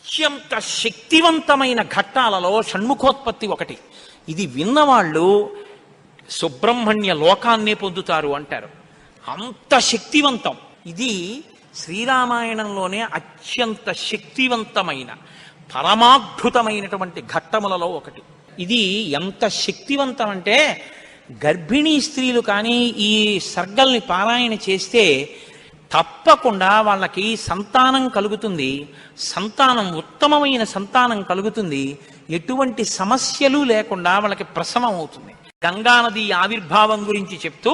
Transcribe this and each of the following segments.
అత్యంత శక్తివంతమైన ఘట్టాలలో షణ్ముఖోత్పత్తి ఒకటి. ఇది విన్నవాళ్ళు సుబ్రహ్మణ్య లోకాన్నే పొందుతారు అంటారు. అంత శక్తివంతం. ఇది శ్రీరామాయణంలోనే అత్యంత శక్తివంతమైన పరమాద్భుతమైనటువంటి ఘట్టములలో ఒకటి. ఇది ఎంత శక్తివంతం అంటే గర్భిణీ స్త్రీలు కానీ ఈ సర్గల్ని పారాయణ చేస్తే తప్పకుండా వాళ్ళకి సంతానం కలుగుతుంది. సంతానం ఉత్తమమైన సంతానం కలుగుతుంది. ఎటువంటి సమస్యలు లేకుండా వాళ్ళకి ప్రసవం అవుతుంది. గంగానది ఆవిర్భావం గురించి చెప్తూ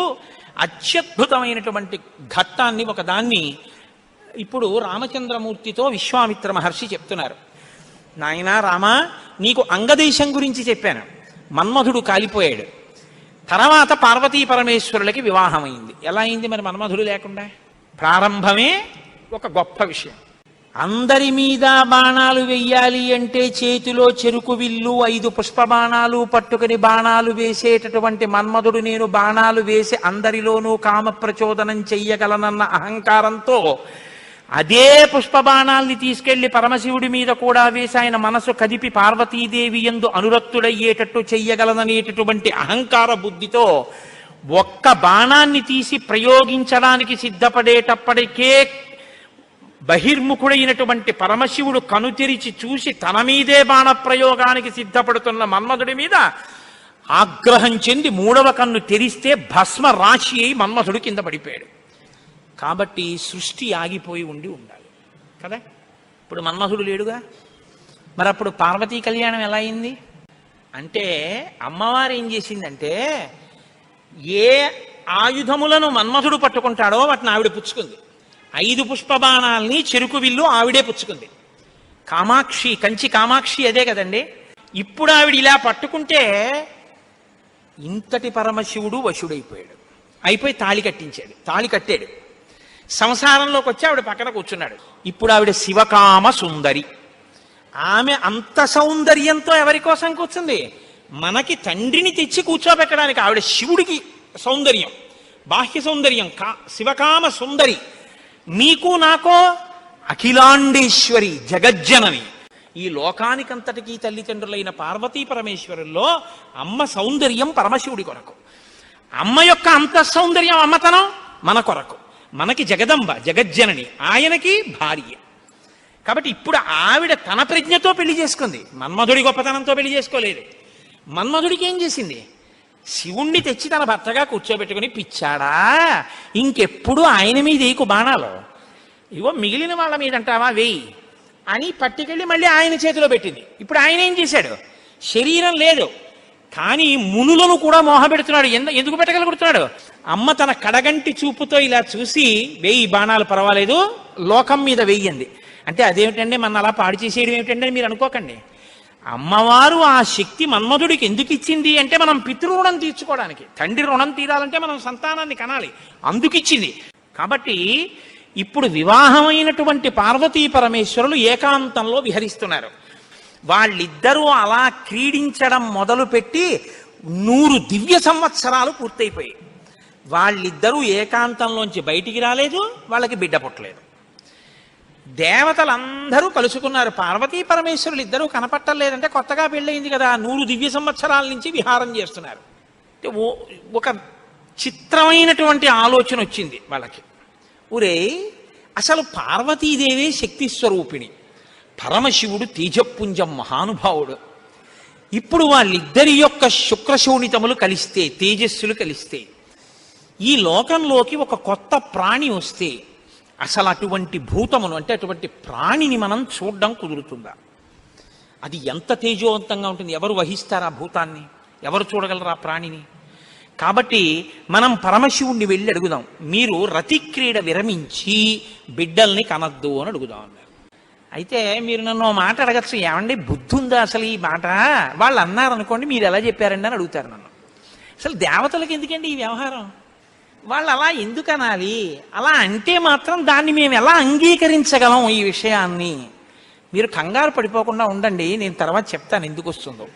అత్యద్భుతమైనటువంటి ఘట్టాన్ని ఒకదాన్ని ఇప్పుడు రామచంద్రమూర్తితో విశ్వామిత్ర మహర్షి చెప్తున్నారు. నాయనా రామా, నీకు అంగదేశం గురించి చెప్పాను. మన్మధుడు కాలిపోయాడు. తర్వాత పార్వతీ పరమేశ్వరులకి వివాహమైంది. ఎలా అయింది మరి మన్మధుడు లేకుండా? ప్రారంభమే ఒక గొప్ప విషయం. అందరి మీద బాణాలు వెయ్యాలి అంటే చేతిలో చెరుకు విల్లు 5 పుష్ప బాణాలు పట్టుకుని బాణాలు వేసేటటువంటి మన్మధుడు నేను బాణాలు వేసి అందరిలోనూ కామ ప్రచోదనం చెయ్యగలనన్న అహంకారంతో అదే పుష్ప బాణాల్ని తీసుకెళ్లి పరమశివుడి మీద కూడా వేసి ఆయన మనసు కదిపి పార్వతీదేవి యందు అనురక్తుడయ్యేటట్టు చెయ్యగలననేటటువంటి అహంకార బుద్ధితో ఒక్క బాణాన్ని తీసి ప్రయోగించడానికి సిద్ధపడేటప్పటికే బహిర్ముఖుడైనటువంటి పరమశివుడు కనుతెరిచి చూసి తన మీదే బాణ ప్రయోగానికి సిద్ధపడుతున్న మన్మధుడి మీద ఆగ్రహం చెంది 3వ కన్ను తెరిస్తే భస్మ రాశి అయి మన్మధుడు కింద పడిపోయాడు. కాబట్టి సృష్టి ఆగిపోయి ఉండాలి కదా. ఇప్పుడు మన్మధుడు లేడుగా. మరి అప్పుడు పార్వతీ కళ్యాణం ఎలా అయింది అంటే అమ్మవారు ఏం చేసిందంటే ఏ ఆయుధములను మన్మధుడు పట్టుకుంటాడో వాటిని ఆవిడ పుచ్చుకుంది. 5 పుష్ప బాణాల్ని చెరుకు విల్లు ఆవిడే పుచ్చుకుంది. కామాక్షి, కంచి కామాక్షి అదే కదండి. ఇప్పుడు ఆవిడ ఇలా పట్టుకుంటే ఇంతటి పరమశివుడు వశుడైపోయాడు. అయిపోయి తాళి కట్టాడు. సంసారంలోకి వచ్చి ఆవిడ పక్కన కూర్చున్నాడు. ఇప్పుడు ఆవిడ శివకామ సుందరి. ఆమె అంత సౌందర్యంతో ఎవరి కోసం కూర్చుంది? మనకి తండ్రిని తెచ్చి కూర్చోబెట్టడానికి. ఆవిడ శివుడికి సౌందర్యం, బాహ్య సౌందర్యం, శివకామ సుందరి. నీకు నాకో అఖిలాండేశ్వరి, జగజ్జనని. ఈ లోకానికంతటికీ తల్లిదండ్రులైన పార్వతీ పరమేశ్వరుల్లో అమ్మ సౌందర్యం పరమశివుడి కొరకు, అమ్మ యొక్క అంత సౌందర్యం అమ్మతనం మన కొరకు. మనకి జగదంబ, జగజ్జనని, ఆయనకి భార్య. కాబట్టి ఇప్పుడు ఆవిడ తన ప్రజ్ఞతో పెళ్లి చేసుకుంది. మన్మధుడి గొప్పతనంతో పెళ్లి చేసుకోలేదు. మన్మధుడికి ఏం చేసింది? శివుణ్ణి తెచ్చి తన భర్తగా కూర్చోబెట్టుకుని, పిచ్చాడా ఇంకెప్పుడు ఆయన మీద వేయకు బాణాలు, ఇగో మిగిలిన వాళ్ళ మీద అంటావా వేయి అని పట్టుకెళ్ళి మళ్ళీ ఆయన చేతిలో పెట్టింది. ఇప్పుడు ఆయన ఏం చేశాడు? శరీరం లేదు కానీ మునులను కూడా మోహపెడుతున్నాడు. ఎందుకు పెట్టగలుగుతున్నాడు? అమ్మ తన కడగంటి చూపుతో ఇలా చూసి వేయి బాణాలు పర్వాలేదు, లోకం మీద వెయ్యింది అంటే అదేమిటండి మన అలా పాడు చేసేయడం ఏమిటండి అని మీరు అనుకోకండి. అమ్మవారు ఆ శక్తి మన్మధుడికి ఎందుకు ఇచ్చింది అంటే మనం పితృరుణం తీర్చుకోవడానికి. తండ్రి రుణం తీరాలంటే మనం సంతానాన్ని కనాలి, అందుకిచ్చింది. కాబట్టి ఇప్పుడు వివాహమైనటువంటి పార్వతీ పరమేశ్వరులు ఏకాంతంలో విహరిస్తున్నారు. వాళ్ళిద్దరూ అలా క్రీడించడం మొదలుపెట్టి 100 దివ్య సంవత్సరాలు పూర్తయిపోయాయి. వాళ్ళిద్దరూ ఏకాంతంలోంచి బయటికి రాలేదు, వాళ్ళకి బిడ్డ పుట్టలేదు. దేవతలందరూ కలుసుకున్నారు. పార్వతీ పరమేశ్వరులు ఇద్దరూ కనపట్టలేదంటే కొత్తగా పెళ్ళయింది కదా, 100 దివ్య సంవత్సరాల నుంచి విహారం చేస్తున్నారు. ఒక చిత్రమైనటువంటి ఆలోచన వచ్చింది వాళ్ళకి. ఒరే, అసలు పార్వతీదేవే శక్తి స్వరూపిణి, పరమశివుడు తేజపుంజం మహానుభావుడు. ఇప్పుడు వాళ్ళిద్దరి యొక్క శుక్రశోణితములు కలిస్తే, తేజస్సులు కలిస్తే, ఈ లోకంలోకి ఒక కొత్త ప్రాణి వస్తే అసలు అటువంటి భూతమును అంటే అటువంటి ప్రాణిని మనం చూడడం కుదురుతుందా? అది ఎంత తేజోవంతంగా ఉంటుంది? ఎవరు వహిస్తారు ఆ భూతాన్ని? ఎవరు చూడగలరు ఆ ప్రాణిని? కాబట్టి మనం పరమశివుణ్ణి వెళ్ళి అడుగుదాం, మీరు రతిక్రీడ విరమించి బిడ్డల్ని కనద్దు అని అడుగుదాం అన్నారు. అయితే మీరు నన్ను మాట అడగచ్చు, ఏమండి బుద్ధి ఉందా అసలు ఈ మాట? వాళ్ళు అన్నారనుకోండి, మీరు ఎలా చెప్పారండి అని అడుగుతారు నన్ను. అసలు దేవతలకు ఎందుకండి ఈ వ్యవహారం? వాళ్ళు అలా ఎందుకు అనాలి? అలా అంటే మాత్రం దాన్ని మేము ఎలా అంగీకరించగలం ఈ విషయాన్ని? మీరు కంగారు పడిపోకుండా ఉండండి, నేను తర్వాత చెప్తాను ఎందుకు వస్తుందో.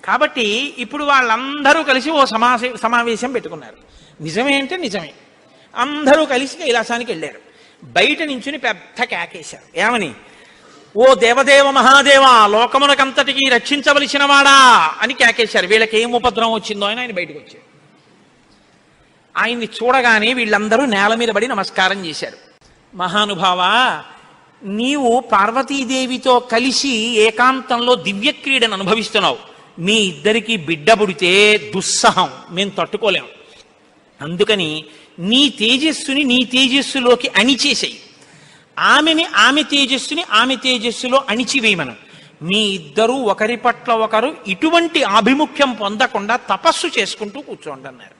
కాబట్టి ఇప్పుడు వాళ్ళందరూ కలిసి ఓ సమావేశం పెట్టుకున్నారు. నిజమే అంటే నిజమే. అందరూ కలిసి కైలాసానికి వెళ్ళారు. బయట నించుని పెద్ద కేకేశారు. ఏమని? ఓ దేవదేవ మహాదేవ, లోకమునకంతటికి రక్షించవలసిన వాడా అని కేకేశారు. వీళ్ళకి ఏం ఉపద్రవం వచ్చిందో అని ఆయన బయటకు వచ్చారు. ఆయన్ని చూడగానే వీళ్ళందరూ నేల మీద పడి నమస్కారం చేశారు. మహానుభావా, నీవు పార్వతీదేవితో కలిసి ఏకాంతంలో దివ్యక్రీడను అనుభవిస్తున్నావు. మీ ఇద్దరికి బిడ్డ పుడితే దుస్సహం, మేము తట్టుకోలేం. అందుకని నీ తేజస్సుని నీ తేజస్సులోకి అణిచేసేయి, ఆమె తేజస్సుని ఆమె తేజస్సులో అణిచివేయమను. మీ ఇద్దరూ ఒకరి పట్ల ఒకరు ఇటువంటి ఆభిముఖ్యం పొందకుండా తపస్సు చేసుకుంటూ కూర్చోండి అన్నారు.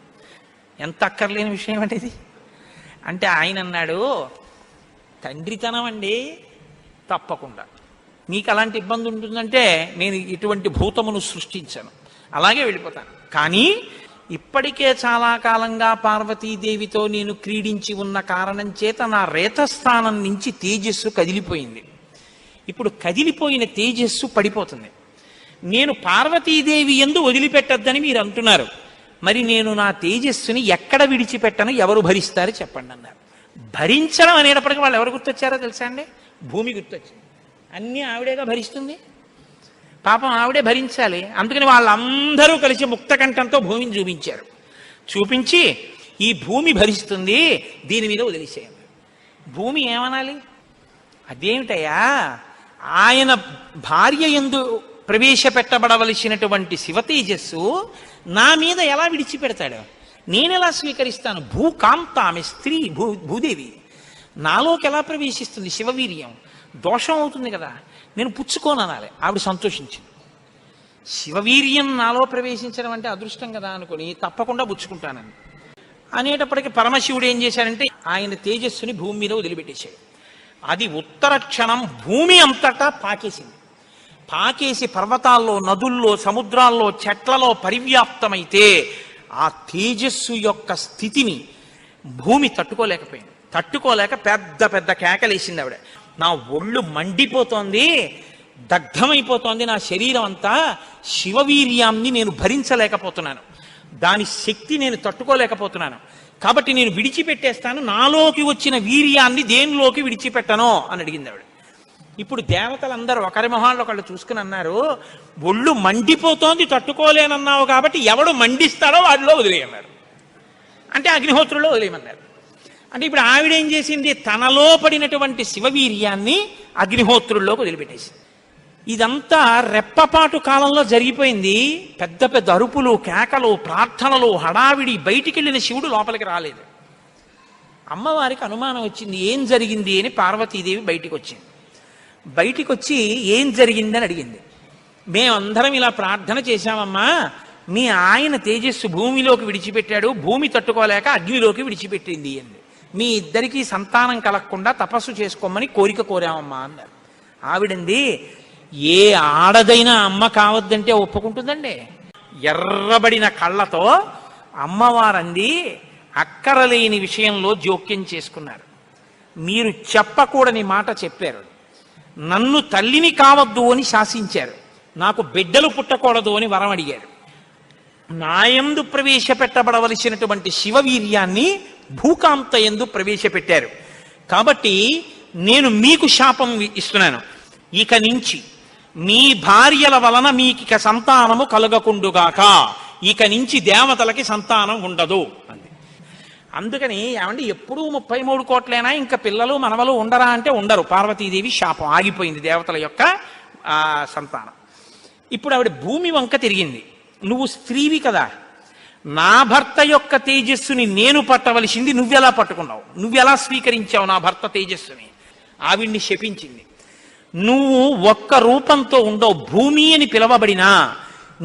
ఎంత అక్కర్లేని విషయం అంటే ఇది. అంటే ఆయన అన్నాడు, తండ్రితనం అండి, తప్పకుండా మీకు అలాంటి ఇబ్బంది ఉంటుందంటే నేను ఇటువంటి భూతమును సృష్టించాను, అలాగే వెళ్ళిపోతాను. కానీ ఇప్పటికే చాలా కాలంగా పార్వతీదేవితో నేను క్రీడించి ఉన్న కారణం చేత నా రేతస్థానం నుంచి తేజస్సు కదిలిపోయింది. ఇప్పుడు కదిలిపోయిన తేజస్సు పడిపోతుంది. నేను పార్వతీదేవి యందు వదిలిపెట్టద్దని మీరు అంటున్నారు. మరి నేను నా తేజస్సుని ఎక్కడ విడిచిపెట్టను, ఎవరు భరిస్తారు చెప్పండి అన్నారు. భరించడం అనేటప్పటికీ వాళ్ళు ఎవరు గుర్తొచ్చారో తెలుసా అండి? భూమి గుర్తొచ్చింది. అన్నీ ఆవిడేగా భరిస్తుంది, పాపం ఆవిడే భరించాలి. అందుకని వాళ్ళందరూ కలిసి ముక్తకంఠంతో భూమిని చూపించారు. చూపించి ఈ భూమి భరిస్తుంది, దీని మీద వదిలేసేయండి. భూమి ఏమనాలి? అదేమిటయ్యా, ఆయన భార్య యందు ప్రవేశపెట్టబడవలసినటువంటి శివతేజస్సు నా మీద ఎలా విడిచిపెడతాడు? నేనెలా స్వీకరిస్తాను? భూకాంత, ఆమె స్త్రీ, భూదేవి నాలోకి ఎలా ప్రవేశిస్తుంది? శివవీర్యం దోషం అవుతుంది కదా, నేను పుచ్చుకోననాలి. ఆవిడ సంతోషించింది. శివవీర్యం నాలో ప్రవేశించడం అంటే అదృష్టం కదా అనుకుని తప్పకుండా పుచ్చుకుంటానని అనేటప్పటికీ పరమశివుడు ఏం చేశారంటే ఆయన తేజస్సుని భూమి మీద వదిలిపెట్టేశాడు. అది ఉత్తర క్షణం భూమి అంతటా పాకేసింది. పాకేసి పర్వతాల్లో, నదుల్లో, సముద్రాల్లో, చెట్లలో పరివ్యాప్తమైతే ఆ తేజస్సు యొక్క స్థితిని భూమి తట్టుకోలేకపోయింది. తట్టుకోలేక పెద్ద పెద్ద కేకలేసింది ఆవిడ. నా ఒళ్ళు మండిపోతోంది, దగ్ధమైపోతోంది నా శరీరం అంతా, శివవీర్యాన్ని నేను భరించలేకపోతున్నాను, దాని శక్తి నేను తట్టుకోలేకపోతున్నాను, కాబట్టి నేను విడిచిపెట్టేస్తాను, నాలోకి వచ్చిన వీర్యాన్ని దేనిలోకి విడిచిపెట్టను అని అడిగింది ఆవిడ. ఇప్పుడు దేవతలందరూ ఒకరి మొహాల్లో ఒకళ్ళు చూసుకుని అన్నారు, ఒళ్ళు మండిపోతోంది తట్టుకోలేనన్నావు కాబట్టి ఎవడు మండిస్తాడో వాడిలో వదిలేయన్నారు. అంటే అగ్నిహోత్రులో వదిలేయమన్నారు. అంటే ఇప్పుడు ఆవిడేం చేసింది? తనలో పడినటువంటి శివవీర్యాన్ని అగ్నిహోత్రుల్లోకి వదిలిపెట్టేసింది. ఇదంతా రెప్పపాటు కాలంలో జరిగిపోయింది. పెద్ద పెద్ద అరుపులు, కేకలు, ప్రార్థనలు, హడావిడి. బయటికి వెళ్ళిన శివుడు లోపలికి రాలేదు. అమ్మవారికి అనుమానం వచ్చింది, ఏం జరిగింది అని. పార్వతీదేవి బయటికి వచ్చింది. బయటికి వచ్చి ఏం జరిగిందని అడిగింది. మేమందరం ఇలా ప్రార్థన చేశామమ్మా, మీ ఆయన తేజస్సు భూమిలోకి విడిచిపెట్టాడు, భూమి తట్టుకోలేక అగ్నిలోకి విడిచిపెట్టింది అంది. మీ ఇద్దరికీ సంతానం కలగకుండా తపస్సు చేసుకోమని కోరిక కోరామమ్మా అన్నారు. ఆవిడంది, ఏ ఆడదైనా అమ్మ కావద్దంటే ఒప్పుకుంటుందండి? ఎర్రబడిన కళ్ళతో అమ్మవారంది, అక్కరలేని విషయంలో జోక్యం చేసుకున్నారు. మీరు చెప్పకూడని మాట చెప్పారు. నన్ను తల్లిని కావద్దు అని శాసించారు. నాకు బిడ్డలు పుట్టకూడదు అని వరం అడిగారు. నాయందు ప్రవేశపెట్టబడవలసినటువంటి శివవీర్యాన్ని భూకాంత యందు ప్రవేశపెట్టారు. కాబట్టి నేను మీకు శాపం ఇస్తున్నాను, ఇక నుంచి మీ భార్యల వలన మీకిక సంతానము కలగకుండుగాక, ఇక నుంచి దేవతలకి సంతానం ఉండదు అంది. అందుకని ఏమంటే ఎప్పుడూ 33 కోట్లైనా ఇంకా పిల్లలు మనవలు ఉండరా అంటే ఉండరు. పార్వతీదేవి శాపం ఆగిపోయింది, దేవతల యొక్క సంతానం. ఇప్పుడు ఆవిడ భూమి వంక తిరిగింది. నువ్వు స్త్రీవి కదా, నా భర్త యొక్క తేజస్సుని నేను పట్టవలసింది నువ్వెలా పట్టుకున్నావు, నువ్వెలా స్వీకరించావు నా భర్త తేజస్సుని? ఆవిడ్ని శపించింది. నువ్వు ఒక్క రూపంతో ఉండవు, భూమి అని పిలవబడినా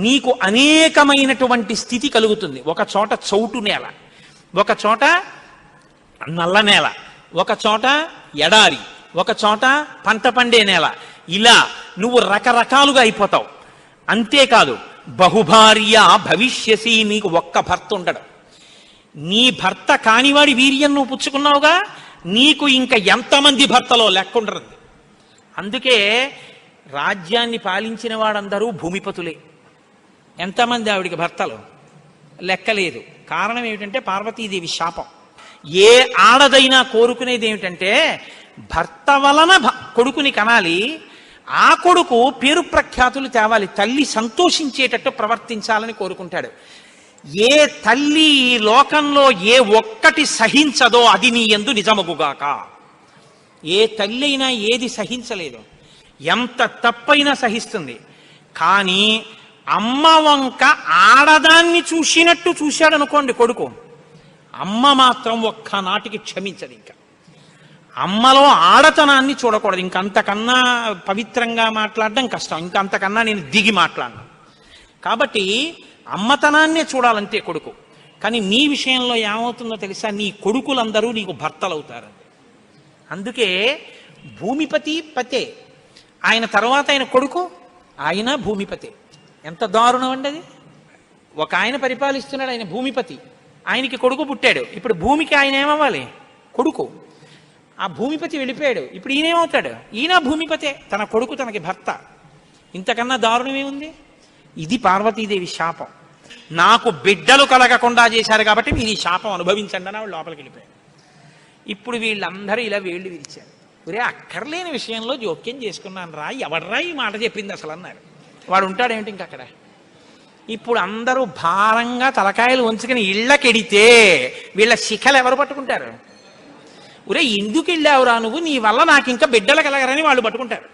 నీకు అనేకమైనటువంటి స్థితి కలుగుతుంది. ఒక చోట చౌటు నేల, ఒక చోట నల్ల నేల, ఒక చోట ఎడారి, ఒక చోట పంట పండే నేల. ఇలా నువ్వు రకరకాలుగా అయిపోతావు. అంతేకాదు, బహుభార్య భవిష్యసి, నీకు ఒక్క భర్త ఉండడు. నీ భర్త కానివాడి వీర్యం నువ్వు పుచ్చుకున్నావుగా, నీకు ఇంకా ఎంతమంది భర్తలో లెక్కుండదు. అందుకే రాజ్యాన్ని పాలించిన వాడందరూ భూమిపతులే. ఎంతమంది ఆవిడికి భర్తలు లెక్కలేదు. కారణం ఏమిటంటే పార్వతీదేవి శాపం. ఏ ఆడదైనా కోరుకునేది ఏమిటంటే భర్త వలన కొడుకుని కనాలి, ఆ కొడుకు పేరు ప్రఖ్యాతులు తేవాలి, తల్లి సంతోషించేటట్టు ప్రవర్తించాలని కోరుకుంటాడు. ఏ తల్లి ఈ లోకంలో ఏ ఒక్కటి సహించదో అది నీ యందు నిజమగుగాక. ఏ తల్లి అయినా ఏది సహించలేదు, ఎంత తప్పైనా సహిస్తుంది. కానీ అమ్మ వంక ఆడదాన్ని చూసినట్టు చూశాడు అనుకోండి కొడుకు, అమ్మ మాత్రం ఒక్కనాటికి క్షమించదు. ఇంకా అమ్మలో ఆడతనాన్ని చూడకూడదు. ఇంకంతకన్నా పవిత్రంగా మాట్లాడడం కష్టం, ఇంకంతకన్నా నేను దిగి మాట్లాడను. కాబట్టి అమ్మతనాన్నే చూడాలంటే కొడుకు. కానీ నీ విషయంలో ఏమవుతుందో తెలుసా, నీ కొడుకులందరూ నీకు భర్తలు అవుతారు. అందుకే భూమిపతి పతే, ఆయన తర్వాత ఆయన కొడుకు, ఆయన భూమిపతే. ఎంత దారుణం అండి అది. ఒక ఆయన పరిపాలిస్తున్నాడు, ఆయన భూమిపతి, ఆయనకి కొడుకు పుట్టాడు. ఇప్పుడు భూమికి ఆయన ఏమవ్వాలి? కొడుకు. ఆ భూమిపతి వెళ్ళిపోయాడు, ఇప్పుడు ఈయనేమవుతాడు? ఈయన భూమిపతే, తన కొడుకు తనకి భర్త. ఇంతకన్నా దారుణమేముంది? ఇది పార్వతీదేవి శాపం. నాకు బిడ్డలు కలగకుండా చేశారు కాబట్టి మీరు ఈ శాపం అనుభవించండి అని ఆవిడ లోపలికి వెళ్ళిపోయాడు. ఇప్పుడు వీళ్ళందరూ ఇలా వేళ్ళు విరిచారు. ఒరే, అక్కర్లేని విషయంలో జోక్యం చేసుకున్నాను రా, ఎవడ్రా ఈ మాట చెప్పింది అసలు అన్నారు. వాడు ఉంటాడేమిటి ఇంక అక్కడ. ఇప్పుడు అందరూ భారంగా తలకాయలు ఉంచుకుని ఇళ్ళకెడితే వీళ్ళ శిఖలు ఎవరు పట్టుకుంటారు? ఒరే, ఎందుకు వెళ్ళావురా నువ్వు, నీ వల్ల నాకు ఇంకా బిడ్డలు కలగరని వాళ్ళు పట్టుకుంటారు.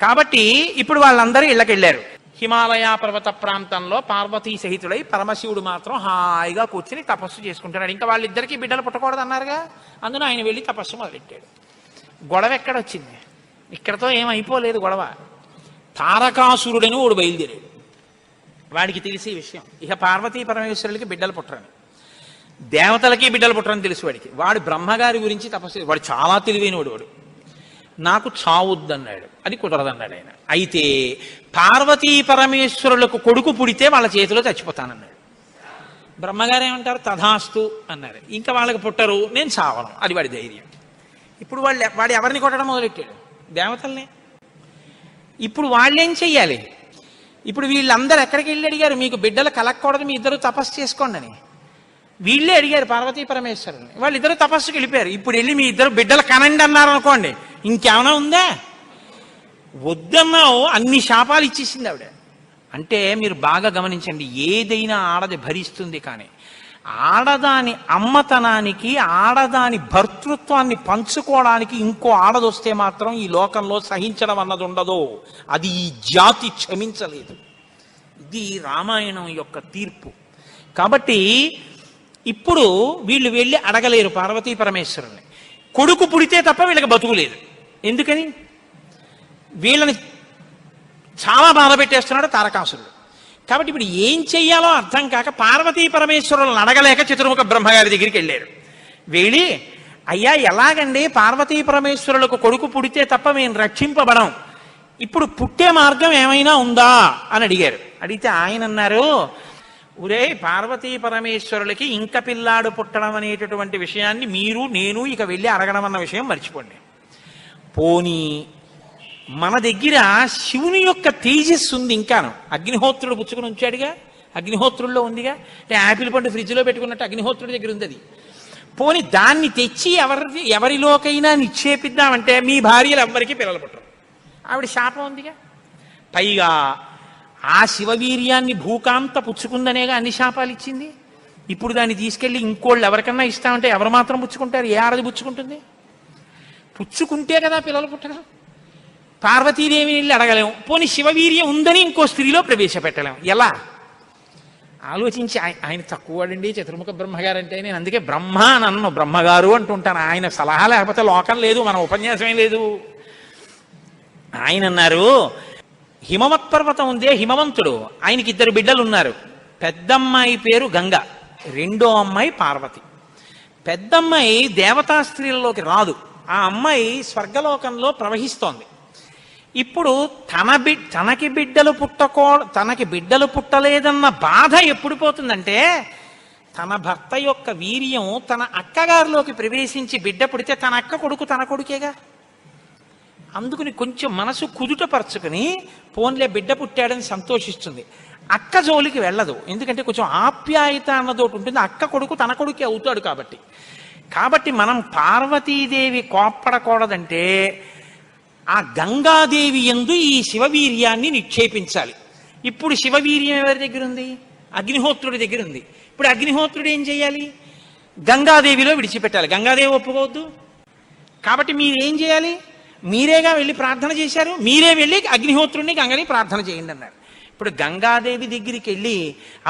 కాబట్టి ఇప్పుడు వాళ్ళందరూ ఇళ్ళకెళ్ళారు. హిమాలయ పర్వత ప్రాంతంలో పార్వతీ సహితుడై పరమశివుడు మాత్రం హాయిగా కూర్చుని తపస్సు చేసుకుంటున్నాడు. ఇంకా వాళ్ళిద్దరికీ బిడ్డలు పుట్టకూడదు అన్నారుగా, అందులో ఆయన వెళ్ళి తపస్సు మొదలెట్టాడు. గొడవ ఎక్కడొచ్చింది? ఇక్కడతో ఏమైపోలేదు గొడవ. తారకాసురుడని వాడు బయలుదేరాడు. వాడికి తెలిసే విషయం, ఇక పార్వతీ పరమేశ్వరులకి బిడ్డలు పుట్టరని, దేవతలకి బిడ్డలు పుట్టరని తెలుసు వాడికి. వాడు బ్రహ్మగారి గురించి తపస్సు, వాడు చాలా తెలివైనవాడు. వాడు నాకు చావుద్దన్నాడు, అది కుదరదన్నాడు ఆయన. అయితే పార్వతీ పరమేశ్వరులకు కొడుకు పుడితే వాళ్ళ చేతిలో చచ్చిపోతానన్నాడు. బ్రహ్మగారు ఏమంటారు? తథాస్తు అన్నారు. ఇంకా వాళ్ళకి పుట్టరు, నేను చావను, అది వాడి ధైర్యం. ఇప్పుడు వాడు ఎవరిని కొట్టడం మొదలెట్టాడు? దేవతల్ని. ఇప్పుడు వాళ్ళేం చెయ్యాలి? ఇప్పుడు వీళ్ళందరూ ఎక్కడికి వెళ్ళి అడిగారు, మీకు బిడ్డలు కలగకూడదు, మీ ఇద్దరు తపస్సు చేసుకోండి అని. వీళ్ళే అడిగారు పార్వతీ పరమేశ్వరుని. వాళ్ళిద్దరు తపస్సుకి వెళ్ళిపోయారు. ఇప్పుడు వెళ్ళి మీ ఇద్దరు బిడ్డలు కనండి అన్నారు అనుకోండి, ఇంకేమైనా ఉందా? వద్దన్నావు, అన్ని శాపాలు ఇచ్చేసింది ఆవిడ. అంటే మీరు బాగా గమనించండి, ఏదైనా ఆడది భరిస్తుంది, కానీ ఆడదాని అమ్మతనానికి, ఆడదాని భర్తృత్వాన్ని పంచుకోవడానికి ఇంకో ఆడదొస్తే మాత్రం ఈ లోకంలో సహించడం అన్నది ఉండదు. అది ఈ జాతి క్షమించలేదు. ఇది రామాయణం యొక్క తీర్పు. కాబట్టి ఇప్పుడు వీళ్ళు వెళ్ళి అడగలేరు పార్వతీ పరమేశ్వరుని. కొడుకు పుడితే తప్ప వీళ్ళకి బతుకులేదు. ఎందుకని? వీళ్ళని చాలా బాధ పెట్టేస్తున్నాడు తారకాసురుడు. కాబట్టి ఇప్పుడు ఏం చెయ్యాలో అర్థం కాక పార్వతీ పరమేశ్వరులను అడగలేక చతుర్ముఖ బ్రహ్మగారి దగ్గరికి వెళ్ళారు. వెళ్ళి, అయ్యా ఎలాగండి, పార్వతీ పరమేశ్వరులకు కొడుకు పుడితే తప్ప మేము రక్షింపబడం, ఇప్పుడు పుట్టే మార్గం ఏమైనా ఉందా అని అడిగారు. అడిగితే ఆయన అన్నారు, ఒరే, పార్వతీ పరమేశ్వరులకి ఇంక పిల్లాడు పుట్టడం అనేటటువంటి విషయాన్ని మీరు నేను ఇక వెళ్ళి అడగడం అన్న విషయం మర్చిపోండి. పోనీ మన దగ్గర శివుని యొక్క తేజస్సు ఉంది ఇంకాను. అగ్నిహోత్రుడు పుచ్చుకుని ఉంచాడుగా, అగ్నిహోత్రుల్లో ఉందిగా. అంటే యాపిల్ పండు ఫ్రిడ్జ్లో పెట్టుకున్నట్టు అగ్నిహోత్రుడి దగ్గర ఉంది అది. పోనీ దాన్ని తెచ్చి ఎవరిలోకైనా నిక్షేపిద్దామంటే మీ భార్యలు ఎవ్వరికీ పిల్లలు పుట్టరు, ఆవిడ శాపం ఉందిగా. పైగా ఆ శివవీర్యాన్ని భూకాంత పుచ్చుకుందనేగా అన్ని శాపాలు ఇచ్చింది. ఇప్పుడు దాన్ని తీసుకెళ్ళి ఇంకోళ్ళు ఎవరికన్నా ఇస్తామంటే ఎవరు మాత్రం పుచ్చుకుంటారు? ఏ ఆడది పుచ్చుకుంటుంది? పుచ్చుకుంటే కదా పిల్లలు పుట్టడం. పార్వతీదేవిని వెళ్ళి అడగలేము, పోనీ శివవీర్యం ఉందని ఇంకో స్త్రీలో ప్రవేశపెట్టలేము. ఎలా ఆలోచించి, ఆయన తక్కువడండి చతుర్ముఖ బ్రహ్మగారు అంటే. నేను అందుకే బ్రహ్మ నన్ను బ్రహ్మగారు అంటుంటాను. ఆయన సలహా లేకపోతే లోకం లేదు, మన ఉపన్యాసమే లేదు. ఆయన అన్నారు, హిమవత్ పర్వతం ఉందే, హిమవంతుడు, ఆయనకి 2 బిడ్డలు ఉన్నారు. పెద్దమ్మాయి పేరు గంగ, రెండో అమ్మాయి పార్వతి. పెద్దమ్మాయి దేవతా స్త్రీలలోకి రాదు, ఆ అమ్మాయి స్వర్గలోకంలో ప్రవహిస్తోంది. ఇప్పుడు తనకి బిడ్డలు పుట్టలేదన్న బాధ ఎప్పుడు పోతుందంటే, తన భర్త యొక్క వీర్యం తన అక్కగారిలోకి ప్రవేశించి బిడ్డ పుడితే తన అక్క కొడుకు తన కొడుకేగా. అందుకుని కొంచెం మనసు కుదుటపరచుకుని పోన్లే బిడ్డ పుట్టాడని సంతోషిస్తుంది. అక్క జోలికి వెళ్ళదు, ఎందుకంటే కొంచెం ఆప్యాయత అన్నదోటి ఉంటుంది. అక్క కొడుకు తన కొడుకే అవుతాడు కాబట్టి. మనం పార్వతీదేవి కోప్పడకూడదంటే ఆ గంగాదేవి యందు ఈ శివవీర్యాన్ని నిక్షేపించాలి. ఇప్పుడు శివవీర్యం ఎవరి దగ్గర ఉంది? అగ్నిహోత్రుడి దగ్గర ఉంది. ఇప్పుడు అగ్నిహోత్రుడు ఏం చేయాలి? గంగాదేవిలో విడిచిపెట్టాలి. గంగాదేవి ఒప్పుకోవద్దు. కాబట్టి మీరేం చేయాలి? మీరేగా వెళ్ళి ప్రార్థన చేశారు, మీరే వెళ్ళి అగ్నిహోత్రుడిని గంగని ప్రార్థన చేయండి అన్నారు. ఇప్పుడు గంగాదేవి దగ్గరికి వెళ్ళి,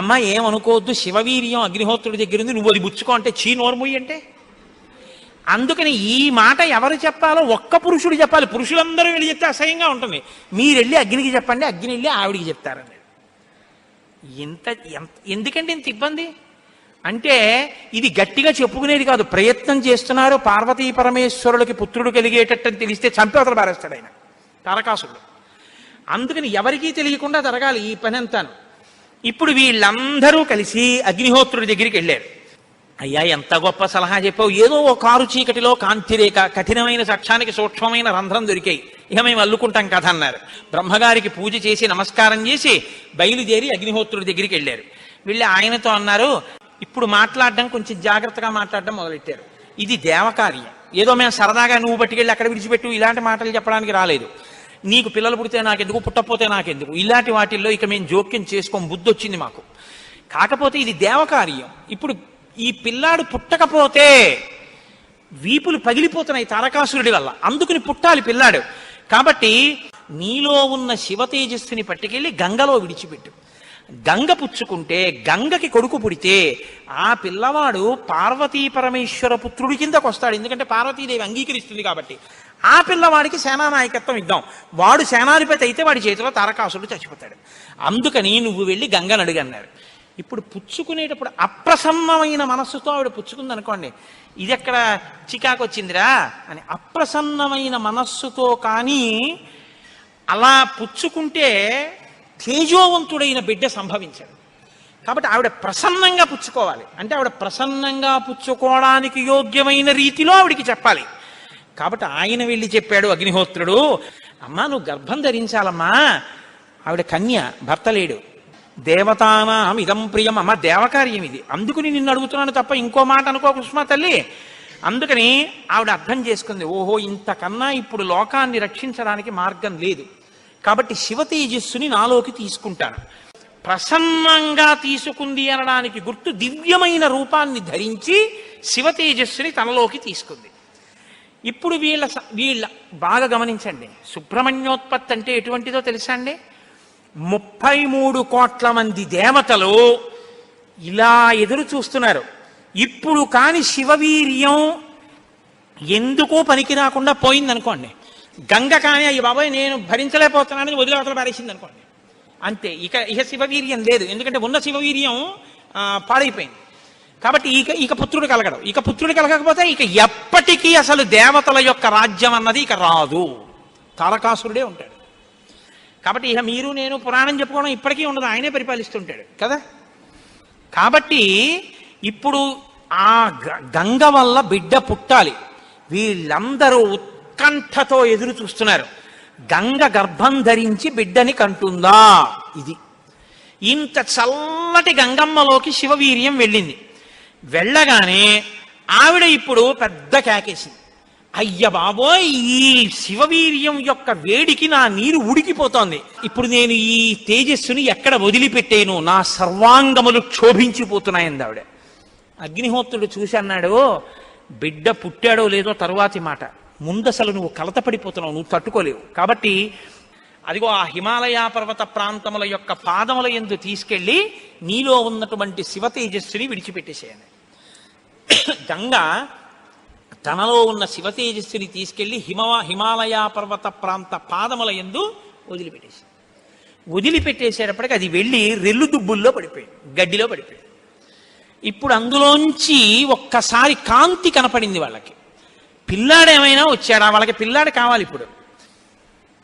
అమ్మ ఏమనుకోవద్దు, శివవీర్యం అగ్నిహోత్రుడి దగ్గర ఉంది, నువ్వు అది బుచ్చుకో అంటే చీ నోర్ముయ్యి అంటే. అందుకని ఈ మాట ఎవరు చెప్పాలో ఒక్క పురుషుడు చెప్పాలి. పురుషులందరూ వెళ్ళి చెప్తే అసహ్యంగా ఉంటుంది. మీరు వెళ్ళి అగ్నికి చెప్పండి, అగ్ని వెళ్ళి ఆవిడికి చెప్తారని. ఎందుకంటే ఇంత ఇబ్బంది అంటే ఇది గట్టిగా చెప్పుకునేది కాదు. ప్రయత్నం చేస్తున్నారు. పార్వతీ పరమేశ్వరులకి పుత్రుడు కలిగేటట్టని తెలిస్తే చంపేవతలు పారేస్తాడు ఆయన తారకాసురుడు. అందుకని ఎవరికీ తెలియకుండా జరగాలి ఈ పని అంతాను. ఇప్పుడు వీళ్ళందరూ కలిసి అగ్నిహోత్రుడి దగ్గరికి వెళ్ళారు. అయ్యా ఎంత గొప్ప సలహా చెప్పావు, ఏదో ఓ కారు చీకటిలో కాంతిరేఖ, కఠినమైన సాక్ష్యానికి సూక్ష్మమైన రంధ్రం దొరికాయి, ఇక మేము అల్లుకుంటాం కథ అన్నారు. బ్రహ్మగారికి పూజ చేసి నమస్కారం చేసి బయలుదేరి అగ్నిహోత్రుడి దగ్గరికి వెళ్ళారు. వెళ్ళి ఆయనతో అన్నారు, ఇప్పుడు మాట్లాడడం కొంచెం జాగ్రత్తగా మాట్లాడడం మొదలెట్టారు. ఇది దేవకార్యం, ఏదో మేము సరదాగా నువ్వు పట్టుకెళ్ళి అక్కడ విడిచిపెట్టు ఇలాంటి మాటలు చెప్పడానికి రాలేదు. నీకు పిల్లలు పుడితే నాకెందుకు, పుట్టకపోతే నాకెందుకు, ఇలాంటి వాటిల్లో ఇక మేము జోక్యం చేసుకోం, బుద్ధి వచ్చింది మాకు. కాకపోతే ఇది దేవకార్యం. ఇప్పుడు ఈ పిల్లాడు పుట్టకపోతే వీపులు పగిలిపోతున్నాయి తారకాసురుడి వల్ల, అందుకుని పుట్టాలి పిల్లాడు. కాబట్టి నీలో ఉన్న శివ తేజస్సుని పట్టుకెళ్ళి గంగలో విడిచిపెట్టు. గంగ పుచ్చుకుంటే, గంగకి కొడుకు పుడితే ఆ పిల్లవాడు పార్వతీ పరమేశ్వర పుత్రుడి కిందకు వస్తాడు. ఎందుకంటే పార్వతీదేవి అంగీకరిస్తుంది కాబట్టి. ఆ పిల్లవాడికి సేనానాయకత్వం ఇద్దాం, వాడు సేనాధిపతి అయితే వాడి చేతిలో తారకాసురుడు చచ్చిపోతాడు. అందుకని నువ్వు వెళ్ళి గంగను అడిగన్నారు. ఇప్పుడు పుచ్చుకునేటప్పుడు అప్రసన్నమైన మనస్సుతో ఆవిడ పుచ్చుకుంది అనుకోండి, ఇది ఎక్కడ చికాకు వచ్చిందిరా అని. అప్రసన్నమైన మనస్సుతో కానీ అలా పుచ్చుకుంటే తేజోవంతుడైన బిడ్డ సంభవించాడు. కాబట్టి ఆవిడ ప్రసన్నంగా పుచ్చుకోవాలి. అంటే ఆవిడ ప్రసన్నంగా పుచ్చుకోవడానికి యోగ్యమైన రీతిలో ఆవిడికి చెప్పాలి. కాబట్టి ఆయన వెళ్ళి చెప్పాడు అగ్నిహోత్రుడు, అమ్మా నువ్వు గర్భం ధరించాలమ్మా, ఆవిడ కన్య, భర్త లేడు. దేవతానాం ఇదం ప్రియం, అమ్మ దేవకార్యం ఇది, అందుకుని నిన్ను అడుగుతున్నాను తప్ప ఇంకో మాట అనుకో కుసుమ తల్లి. అందుకని ఆవిడ అర్థం చేసుకుంది, ఓహో ఇంతకన్నా ఇప్పుడు లోకాన్ని రక్షించడానికి మార్గం లేదు, కాబట్టి శివ తేజస్సుని నాలోకి తీసుకుంటాను. ప్రసన్నంగా తీసుకుంది అనడానికి గుర్తు దివ్యమైన రూపాన్ని ధరించి శివ తేజస్సుని తనలోకి తీసుకుంది. ఇప్పుడు వీళ్ళ బాగా గమనించండి, సుబ్రహ్మణ్యోత్పత్తి అంటే ఎటువంటిదో తెలుసా అండి? 33 కోట్ల మంది దేవతలు ఇలా ఎదురు చూస్తున్నారు. ఇప్పుడు కాని శివవీర్యం ఎందుకో పనికి రాకుండా పోయిందనుకోండి, గంగ కానీ అయ్యి బాబాయ్ నేను భరించలేకపోతున్నానని వదిలేవతలు పారేసింది అనుకోండి, అంతే. ఇక శివవీర్యం లేదు, ఎందుకంటే ఉన్న శివవీర్యం పాడైపోయింది. కాబట్టి ఇక పుత్రుడు కలగడం. ఇక పుత్రుడు కలగకపోతే ఇక ఎప్పటికీ అసలు దేవతల యొక్క రాజ్యం అన్నది ఇక రాదు, తారకాసురుడే ఉంటాడు. కాబట్టి ఇక మీరు నేను పురాణం చెప్పుకోవడం ఇప్పటికీ ఉండదు, ఆయనే పరిపాలిస్తుంటాడు కదా. కాబట్టి ఇప్పుడు ఆ గంగ వల్ల బిడ్డ పుట్టాలి. వీళ్ళందరూ ఉత్కంఠతో ఎదురు చూస్తున్నారు. గంగ గర్భం ధరించి బిడ్డని కంటుందా? ఇది ఇంత చల్లటి గంగమ్మలోకి శివవీర్యం వెళ్ళింది. వెళ్ళగానే ఆవిడ ఇప్పుడు పెద్ద కేకేసింది, అయ్య బాబోయ్ ఈ శివవీర్యం యొక్క వేడికి నా నీరు ఉడికిపోతోంది, ఇప్పుడు నేను ఈ తేజస్సుని ఎక్కడ వదిలిపెట్టేను, నా సర్వాంగములు క్షోభించిపోతున్నాయంది ఆవిడ. అగ్నిహోత్రుడు చూసి అన్నాడు, బిడ్డ పుట్టాడో లేదో తరువాతి మాట, ముందసలు నువ్వు కలతపడిపోతున్నావు, నువ్వు తట్టుకోలేవు. కాబట్టి అదిగో ఆ హిమాలయ పర్వత ప్రాంతముల యొక్క పాదముల యందు తీసుకెళ్లి నీలో ఉన్నటువంటి శివ తేజస్సుని విడిచిపెట్టేసేయండి. గంగ తనలో ఉన్న శివ తేజస్సుని తీసుకెళ్లి హిమాలయ పర్వత ప్రాంత పాదముల యందు వదిలిపెట్టేసేటప్పటికి అది వెళ్ళి రెల్లు దుబ్బుల్లో పడిపోయింది, గడ్డిలో పడిపోయింది. ఇప్పుడు అందులోంచి ఒక్కసారి కాంతి కనపడింది వాళ్ళకి. పిల్లాడు ఏమైనా వచ్చాడా? వాళ్ళకి పిల్లాడు కావాలి. ఇప్పుడు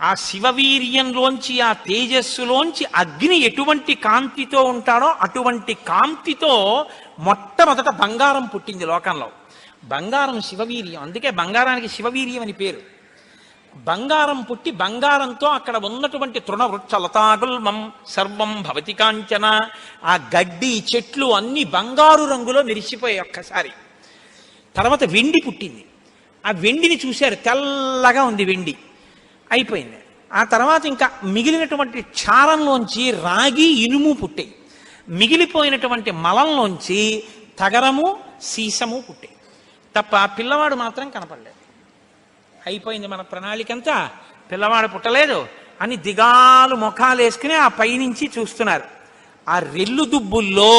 ఆ శివవీర్యంలోంచి, ఆ తేజస్సులోంచి అగ్ని ఎటువంటి కాంతితో ఉంటాడో అటువంటి కాంతితో మొట్టమొదట బంగారం పుట్టింది లోకంలో. బంగారం శివవీర్యం, అందుకే బంగారానికి శివవీర్యం అని పేరు. బంగారం పుట్టి బంగారంతో అక్కడ ఉన్నటువంటి తృణవృక్ష లతాగుల్మం సర్వం భవతి కాంచన, ఆ గడ్డి చెట్లు అన్ని బంగారు రంగులో మెరిసిపోయాయి ఒక్కసారి. తర్వాత వెండి పుట్టింది. ఆ వెండిని చూశారు, తెల్లగా ఉంది వెండి. అయిపోయింది. ఆ తర్వాత ఇంకా మిగిలినటువంటి క్షారంలోంచి రాగి ఇనుము పుట్టాయి. మిగిలిపోయినటువంటి మలంలోంచి తగరము సీసము పుట్టాయి తప్ప పిల్లవాడు మాత్రం కనపడలేదు. అయిపోయింది మన ప్రణాళికంతా, పిల్లవాడు పుట్టలేదు అని దిగాలు ముఖాలు వేసుకుని ఆ పైనుంచి చూస్తున్నారు. ఆ రెల్లు దుబ్బుల్లో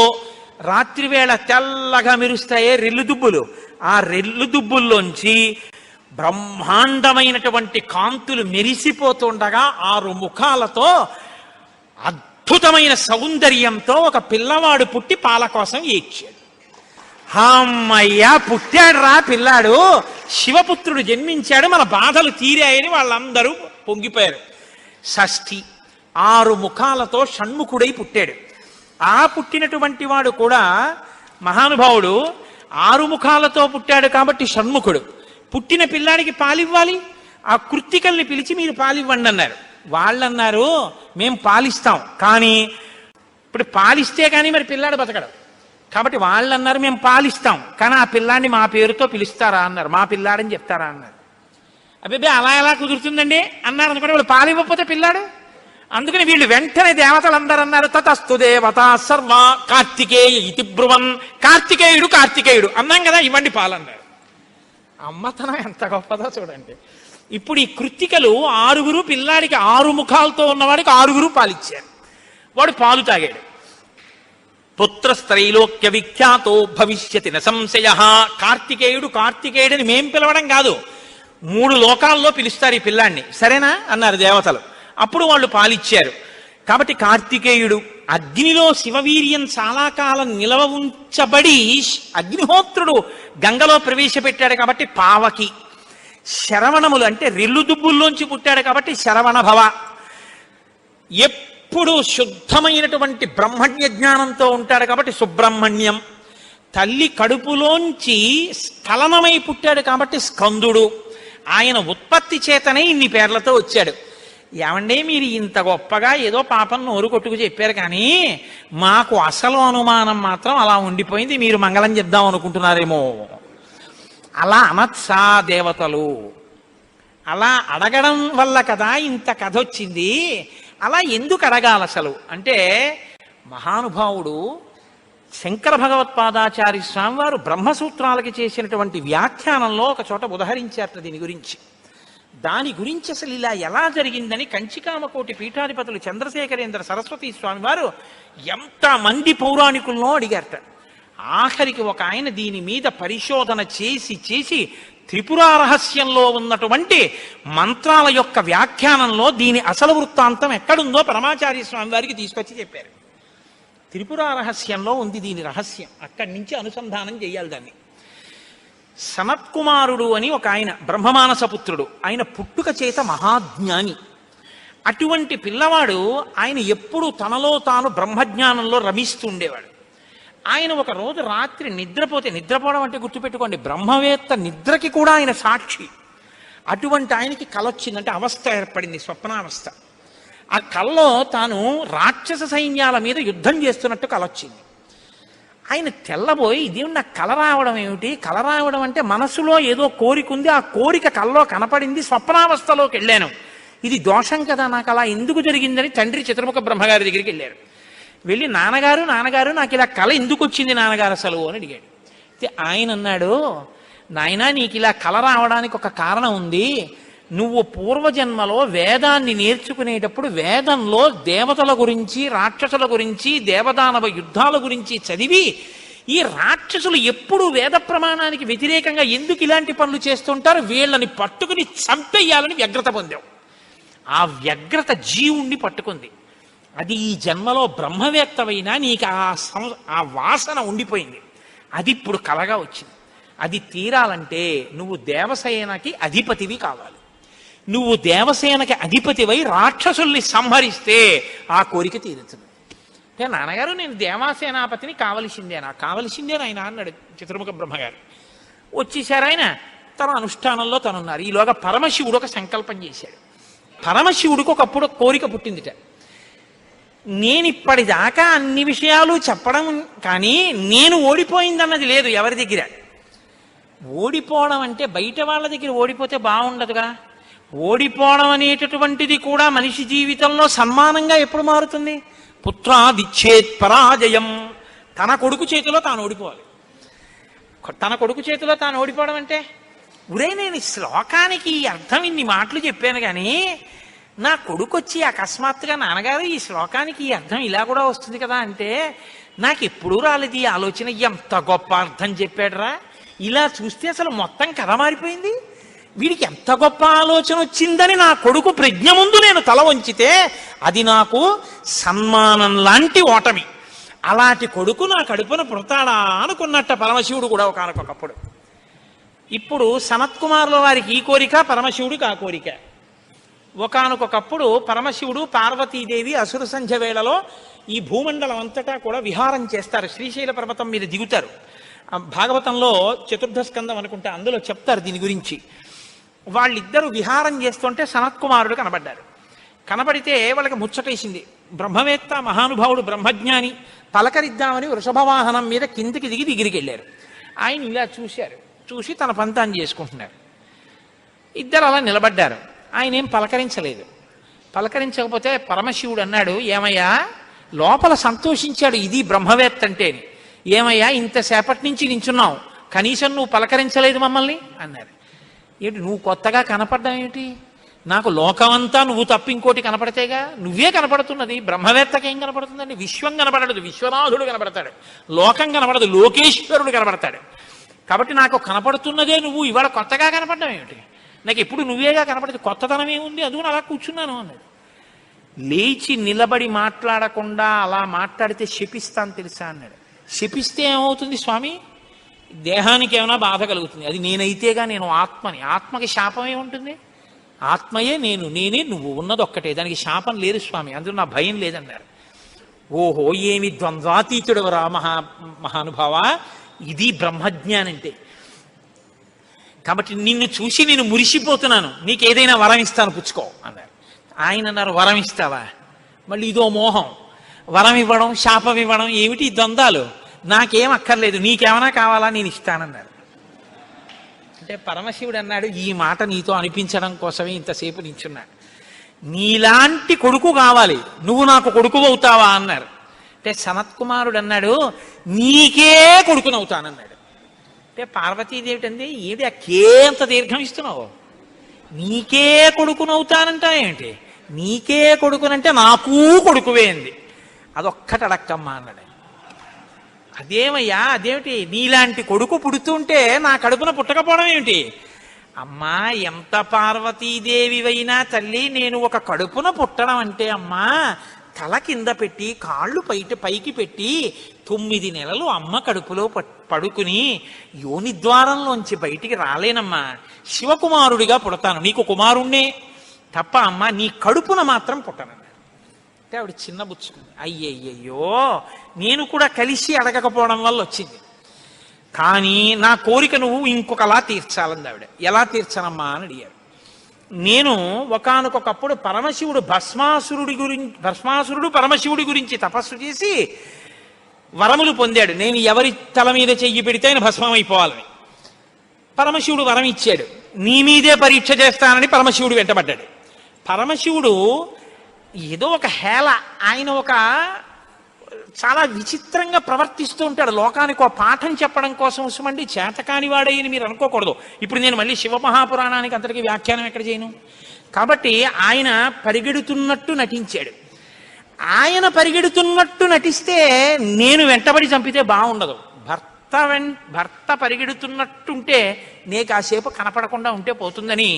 రాత్రివేళ తెల్లగా మెరుస్తాయే రెల్లు దుబ్బులు, ఆ రెల్లు దుబ్బుల్లోంచి బ్రహ్మాండమైనటువంటి కాంతులు మెరిసిపోతుండగా 6 ముఖాలతో అద్భుతమైన సౌందర్యంతో ఒక పిల్లవాడు పుట్టి పాల కోసం ఏడ్చాడు. అమ్మయ్యా పుట్టాడు రా పిల్లాడు, శివపుత్రుడు జన్మించాడు, మన బాధలు తీరాయని వాళ్ళందరూ పొంగిపోయారు. షష్ఠి 6 ముఖాలతో షణ్ముఖుడై పుట్టాడు. ఆ పుట్టినటువంటి వాడు కూడా మహానుభావుడు 6 ముఖాలతో పుట్టాడు కాబట్టి షణ్ముఖుడు. పుట్టిన పిల్లాడికి పాలివ్వాలి, ఆ కృత్తికల్ని పిలిచి మీరు పాలివ్వండి అన్నారు. వాళ్ళన్నారు మేము పాలిస్తాం, కానీ ఇప్పుడు పాలిస్తే కానీ మరి పిల్లాడు బతకడు కాబట్టి వాళ్ళు అన్నారు మేము పాలిస్తాం, కానీ ఆ పిల్లాడిని మా పేరుతో పిలుస్తారా అన్నారు, మా పిల్లాడని చెప్తారా అన్నారు. అబ్బాయి అలా ఎలా కుదురుతుందండి అన్నారు అనుకుంటే వాళ్ళు పాలివ్వకపోతే పిల్లాడు. అందుకని వీళ్ళు వెంటనే దేవతలందరూ అన్నారు తతస్తు దేవత సర్వ కార్తికేయ ఇతి బ్రువన్, కార్తికేయుడు కార్తికేయుడు అన్నాం కదా ఇవ్వండి పాలన్నారు. అమ్మతనం ఎంత గొప్పదో చూడండి. ఇప్పుడు ఈ కృత్తికలు 6 పిల్లాడికి 6 ముఖాలతో ఉన్నవాడికి 6 పాలిచ్చారు. వాడు పాలు తాగాడు. పుత్రస్త్రైలోక్య విఖ్యాతో భవిష్యతి న సంశయ. కార్తికేయుడు కార్తికేయుడని మేం పిలవడం కాదు, 3 లోకాల్లో పిలుస్తారు ఈ పిల్లాన్ని, సరేనా అన్నారు దేవతలు. అప్పుడు వాళ్ళు పాలిచ్చారు. కాబట్టి కార్తికేయుడు అగ్నిలో శివవీర్యం చాలా కాలం నిలవ ఉంచబడి అగ్నిహోత్రుడు గంగలో ప్రవేశపెట్టాడు కాబట్టి పావకి. శరవణములు అంటే రెల్లు దుబ్బుల్లోంచి పుట్టాడు కాబట్టి శరవణ భవ. ఎప్పుడు శుద్ధమైనటువంటి బ్రహ్మణ్య జ్ఞానంతో ఉంటాడు కాబట్టి సుబ్రహ్మణ్యం. తల్లి కడుపులోంచి స్ఖలనమై పుట్టాడు కాబట్టి స్కందుడు. ఆయన ఉత్పత్తి చేతనే ఇన్ని పేర్లతో వచ్చాడు. ఏమంటే మీరు ఇంత గొప్పగా ఏదో పాపం నోరు కొట్టుకు చెప్పారు, కానీ మాకు అసలు అనుమానం మాత్రం అలా ఉండిపోయింది, మీరు మంగళం చెప్దాం అనుకుంటున్నారేమో. అలా అనత్సా దేవతలు, అలా అడగడం వల్ల కదా ఇంత కథ వచ్చింది. అలా ఎందుకు అడగాలి అసలు అంటే, మహానుభావుడు శంకర భగవత్పాదాచార్య స్వామి వారు బ్రహ్మసూత్రాలకి చేసినటువంటి వ్యాఖ్యానంలో ఒక చోట ఉదహరించారట దీని గురించి. దాని గురించి అసలు ఇలా ఎలా జరిగిందని కంచికామకోటి పీఠాధిపతులు చంద్రశేఖరేంద్ర సరస్వతి స్వామి వారు ఎంతమంది పౌరాణికులను అడిగారట. ఆఖరికి ఒక ఆయన దీని మీద పరిశోధన చేసి చేసి త్రిపుర రహస్యంలో ఉన్నటువంటి మంత్రాల యొక్క వ్యాఖ్యానంలో దీని అసలు వృత్తాంతం ఎక్కడుందో పరమాచార్య స్వామి వారికి తీసుకొచ్చి చెప్పారు. త్రిపుర రహస్యంలో ఉంది దీని రహస్యం, అక్కడి నుంచి అనుసంధానం చేయాలి దాన్ని. సనత్కుమారుడు అని ఒక ఆయన బ్రహ్మమానసపుత్రుడు, ఆయన పుట్టుక చేత మహాజ్ఞాని. అటువంటి పిల్లవాడు ఆయన ఎప్పుడూ తనలో తాను బ్రహ్మజ్ఞానంలో రమిస్తుండేవాడు. ఆయన ఒక రోజు రాత్రి నిద్రపోవడం అంటే గుర్తుపెట్టుకోండి, బ్రహ్మవేత్త నిద్రకి కూడా ఆయన సాక్షి. అటువంటి ఆయనకి కల వచ్చిందంటే అవస్థ ఏర్పడింది, స్వప్నావస్థ. ఆ కల్లో తాను రాక్షస సైన్యాల మీద యుద్ధం చేస్తున్నట్టు కల వచ్చింది. ఆయన తెల్లబోయి ఇదేమి నాకు కల రావడం ఏమిటి, కల రావడం అంటే మనసులో ఏదో కోరిక ఉంది, ఆ కోరిక కల్లో కనపడింది, స్వప్నావస్థలోకి వెళ్ళాను, ఇది దోషం కదా, నాకు అలా ఎందుకు జరిగిందని తండ్రి చతుర్ముఖ బ్రహ్మగారి దగ్గరికి వెళ్ళారు. వెళ్ళి నాన్నగారు నాకు ఇలా కల ఎందుకు వచ్చింది నాన్నగారు అసలు అని అడిగాడు. ఆయన అన్నాడు, నాయనా నీకు ఇలా కల రావడానికి ఒక కారణం ఉంది. నువ్వు పూర్వజన్మలో వేదాన్ని నేర్చుకునేటప్పుడు వేదంలో దేవతల గురించి రాక్షసుల గురించి దేవదానవ యుద్ధాల గురించి చదివి ఈ రాక్షసులు ఎప్పుడు వేద ప్రమాణానికి వ్యతిరేకంగా ఎందుకు ఇలాంటి పనులు చేస్తుంటారు, వీళ్ళని పట్టుకుని చంపేయాలని వ్యగ్రత పొందావు. ఆ వ్యగ్రత జీవుణ్ణి పట్టుకుంది. అది ఈ జన్మలో బ్రహ్మవేత్తవైనా నీకు ఆ వాసన ఉండిపోయింది. అది ఇప్పుడు కలగా వచ్చింది. అది తీరాలంటే నువ్వు దేవసేనకి అధిపతివి కావాలి. నువ్వు దేవసేనకి అధిపతివై రాక్షసుల్ని సంహరిస్తే ఆ కోరిక తీరుతుంది. అంటే నాన్నగారు నేను దేవాసేనాపతిని కావలసిందే ఆయన అన్నాడు చతుర్ముఖ బ్రహ్మగారు. వచ్చేసారు ఆయన, తన అనుష్ఠానంలో తనున్నారు. ఈలోగా పరమశివుడు ఒక సంకల్పం చేశాడు. పరమశివుడికి ఒకప్పుడు కోరిక పుట్టిందిట, నేను ఇప్పటిదాకా అన్ని విషయాలు చెప్పడం కానీ నేను ఓడిపోయిందన్నది లేదు ఎవరి దగ్గర. ఓడిపోవడం అంటే బయట వాళ్ళ దగ్గర ఓడిపోతే బాగుండదుగా, ఓడిపోవడం అనేటటువంటిది కూడా మనిషి జీవితంలో సన్మానంగా ఎప్పుడు మారుతుంది? పుత్రాదిచ్చేత్ పరాజయం. తన కొడుకు చేతిలో తాను ఓడిపోవాలి. తన కొడుకు చేతిలో తాను ఓడిపోవడం అంటే, ఉరే నేను ఈ శ్లోకానికి అర్థం ఇన్ని మాటలు చెప్పాను కానీ నా కొడుకు వచ్చి అకస్మాత్తుగా నాన్నగారు ఈ శ్లోకానికి ఈ అర్థం ఇలా కూడా వస్తుంది కదా అంటే నాకు ఎప్పుడూ రాలేదు ఈ ఆలోచన. ఎంత గొప్ప అర్థం చెప్పాడురా, ఇలా చూస్తే అసలు మొత్తం కథ మారిపోయింది, వీడికి ఎంత గొప్ప ఆలోచన వచ్చిందని నా కొడుకు ప్రజ్ఞ ముందు నేను తల వంచితే అది నాకు సన్మానం లాంటి ఓటమి. అలాంటి కొడుకు నా కడుపున పుడతాడా అనుకున్నట్ట పరమశివుడు కూడా ఒకనకొకప్పుడు. ఇప్పుడు సనత్కుమారుల వారికి ఈ కోరిక, పరమశివుడికి ఆ కోరిక. ఒకనకొకప్పుడు పరమశివుడు పార్వతీదేవి అసుర సంధ్య వేళలో ఈ భూమండలం అంతటా కూడా విహారం చేస్తారు. శ్రీశైల పర్వతం మీద దిగుతారు. భాగవతంలో చతుర్థ స్కందం అనుకుంటే అందులో చెప్తారు దీని గురించి. వాళ్ళిద్దరూ విహారం చేస్తుంటే సనత్కుమారుడు కనబడ్డారు. కనబడితే వాళ్ళకి ముచ్చటేసింది. బ్రహ్మవేత్త మహానుభావుడు బ్రహ్మజ్ఞాని, పలకరిద్దామని వృషభవాహనం మీద కిందికి దిగి దగ్గరికి వెళ్ళారు. ఆయన ఇలా చూశారు, చూసి తన పంతాన్ని చేసుకుంటున్నారు. ఇద్దరు అలా నిలబడ్డారు. ఆయన ఏం పలకరించలేదు. పలకరించకపోతే పరమశివుడు అన్నాడు, ఏమయ్యా లోపల సంతోషించాడు, ఇది బ్రహ్మవేత్త అంటేని. ఏమయ్యా ఇంతసేపటి నుంచి నించున్నావు, కనీసం నువ్వు పలకరించలేదు మమ్మల్ని అన్నారు. ఏంటి నువ్వు కొత్తగా కనపడ్డావు ఏమిటి? నాకు లోకమంతా నువ్వు తప్ప ఇంకోటి కనపడితేగా, నువ్వే కనపడుతున్నది. బ్రహ్మవేత్తకి ఏం కనపడుతుందండి? విశ్వం కనపడదు, విశ్వనాథుడు కనపడతాడు. లోకం కనపడదు, లోకేశ్వరుడు కనపడతాడు. కాబట్టి నాకు కనపడుతున్నదే నువ్వు, ఇవాళ కొత్తగా కనపడ్డావు ఏమిటి? నాకు ఎప్పుడు నువ్వేగా కనపడదు, కొత్తతనం ఏముంది, అదుగు అలా కూర్చున్నాను అన్నాడు. లేచి నిలబడి మాట్లాడకుండా అలా మాట్లాడితే శపిస్తాను తెలుసా అన్నాడు. శపిస్తే ఏమవుతుంది స్వామి? దేహానికి ఏమైనా బాధ కలుగుతుంది. అది నేనైతేగా, నేను ఆత్మని. ఆత్మకి శాపం ఏముంటుంది? ఆత్మయే నేను, నేనే నువ్వు, ఉన్నది ఒక్కటే, దానికి శాపం లేదు స్వామి, అందులో నా భయం లేదన్నారు. ఓహో ఏమి ద్వంద్వాతీతుడు రా మహానుభావ, ఇది బ్రహ్మజ్ఞానంటే. కాబట్టి నిన్ను చూసి నేను మురిసిపోతున్నాను, నీకు ఏదైనా వరం ఇస్తాను పుచ్చుకో అన్నారు. ఆయన అన్నారు, వరం ఇస్తావా? మళ్ళీ ఇదో మోహం, వరం ఇవ్వడం శాపం ఇవ్వడం ఏమిటి ద్వంద్వాలు? నాకేం అక్కర్లేదు, నీకేమైనా కావాలా నేను ఇస్తానన్నారు. అంటే పరమశివుడు అన్నాడు, ఈ మాట నీతో అనిపించడం కోసమే ఇంతసేపు నించున్నాడు. నీలాంటి కొడుకు కావాలి, నువ్వు నాకు కొడుకు అవుతావా అన్నారు. అంటే సనత్కుమారుడు అన్నాడు, నీకే కొడుకునవుతానన్నాడు. అంటే పార్వతీదేవి అంది, ఏది ఆ కేంత దీర్ఘం ఇస్తున్నావు? నీకే కొడుకునవుతానంటా ఏంటి? నీకే కొడుకునంటే నాకు కొడుకువే అంది. అదొక్కటి అడక్కమ్మా అన్నాడు. అదేమయ్యా అదేమిటి? నీలాంటి కొడుకు పుడుతుంటే నా కడుపున పుట్టకపోవడం ఏమిటి? అమ్మా ఎంత పార్వతీదేవివైనా తల్లి, నేను ఒక కడుపున పుట్టడం అంటే అమ్మా తల కింద పెట్టి కాళ్ళు పైకి పెట్టి 9 నెలలు అమ్మ కడుపులో పడుకుని యోని ద్వారంలోంచి బయటికి రాలేనమ్మా. శివకుమారుడిగా పుడతాను, నీకు కుమారుణ్ణే తప్ప అమ్మా నీ కడుపున మాత్రం పుట్టనన్నాడు. అంటే ఆవిడ చిన్న బుచ్చుకుంది. అయ్యయ్యో నేను కూడా కలిసి అడగకపోవడం వల్ల వచ్చింది, కానీ నా కోరిక నువ్వు ఇంకొకలా తీర్చాలంది ఆవిడ. ఎలా తీర్చనమ్మా అని అడిగారు. నేను ఒకానొకప్పుడు భస్మాసురుడు పరమశివుడి గురించి తపస్సు చేసి వరములు పొందాడు. నేను ఎవరి తల మీద చెయ్యి పెడితే ఆయన భస్మం అయిపోవాలని పరమశివుడు వరం ఇచ్చాడు. నీ మీదే పరీక్ష చేస్తానని పరమశివుడు వెంటబడ్డాడు. పరమశివుడు ఏదో ఒక హేళ, ఆయన ఒక చాలా విచిత్రంగా ప్రవర్తిస్తూ ఉంటాడు. లోకానికి ఒక పాఠం చెప్పడం కోసం ఉసుమండి చేతకాని వాడయ్యని మీరు అనుకోకూడదు. ఇప్పుడు నేను మళ్ళీ శివమహాపురాణానికి అంతటికీ వ్యాఖ్యానం ఎక్కడ చేయను. కాబట్టి ఆయన పరిగెడుతున్నట్టు నటించాడు. ఆయన పరిగెడుతున్నట్టు నటిస్తే నేను వెంటబడి చంపితే బాగుండదు. భర్త పరిగెడుతున్నట్టుంటే నే కాసేపు కనపడకుండా ఉంటే పోతుందని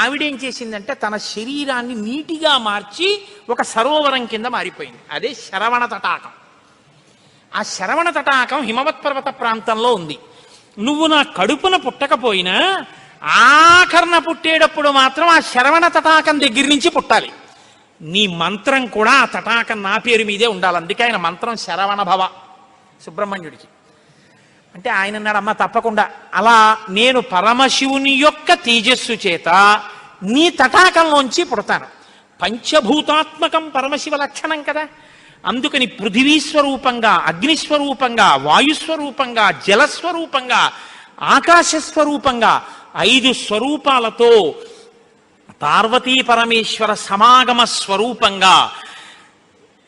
ఆవిడేం చేసిందంటే తన శరీరాన్ని నీటిగా మార్చి ఒక సరోవరం కింద మారిపోయింది. అదే శరవణ తటాకం. ఆ శరవణ తటాకం హిమవత్ పర్వత ప్రాంతంలో ఉంది. నువ్వు నా కడుపున పుట్టకపోయినా ఆఖరణ పుట్టేటప్పుడు మాత్రం ఆ శరవణ తటాకం దగ్గర నుంచి పుట్టాలి. నీ మంత్రం కూడా ఆ తటాకం నా పేరు మీదే ఉండాలి. అందుకే ఆయన మంత్రం శరవణ భవ సుబ్రహ్మణ్యుడికి. అంటే ఆయన అన్నాడు, అమ్మ తప్పకుండా, అలా నేను పరమశివుని యొక్క తేజస్సు చేత నీ తటాకంలోంచి పుడతాను. పంచభూతాత్మకం పరమశివ లక్షణం కదా. అందుకని పృథివీస్వరూపంగా, అగ్నిస్వరూపంగా, వాయుస్వరూపంగా, జలస్వరూపంగా, ఆకాశస్వరూపంగా 5 స్వరూపాలతో పార్వతీ పరమేశ్వర సమాగమ స్వరూపంగా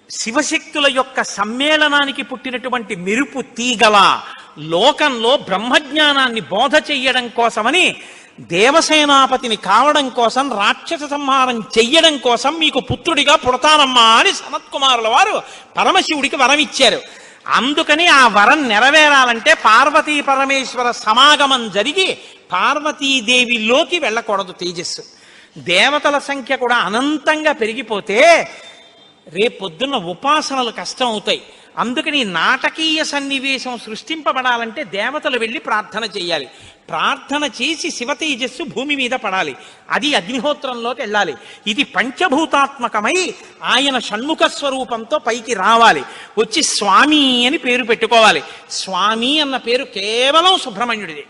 శివశక్తుల యొక్క సమ్మేళనానికి పుట్టినటువంటి మెరుపు తీగల లోకంలో బ్రహ్మజ్ఞానాన్ని బోధ చెయ్యడం కోసమని దేవసేనాపతిని కావడం కోసం, రాక్షస సంహారం చెయ్యడం కోసం మీకు పుత్రుడిగా పుడతానమ్మా అని సనత్కుమారుల వారు పరమశివుడికి వరం ఇచ్చారు. అందుకని ఆ వరం నెరవేరాలంటే పార్వతీ పరమేశ్వర సమాగమం జరిగి పార్వతీదేవిలోకి వెళ్ళకూడదు తేజస్సు. దేవతల సంఖ్య కూడా అనంతంగా పెరిగిపోతే రేపొద్దున్న ఉపాసనలు కష్టం అవుతాయి. అందుకని నాటకీయ సన్నివేశం సృష్టింపబడాలంటే దేవతలు వెళ్ళి ప్రార్థన చేయాలి. ప్రార్థన చేసి శివ తేజస్సు భూమి మీద పడాలి. అది అగ్నిహోత్రంలోకి వెళ్ళాలి. ఇది పంచభూతాత్మకమై ఆయన షణ్ముఖ స్వరూపంతో పైకి రావాలి. వచ్చి స్వామి అని పేరు పెట్టుకోవాలి. స్వామి అన్న పేరు కేవలం సుబ్రహ్మణ్యుడిది.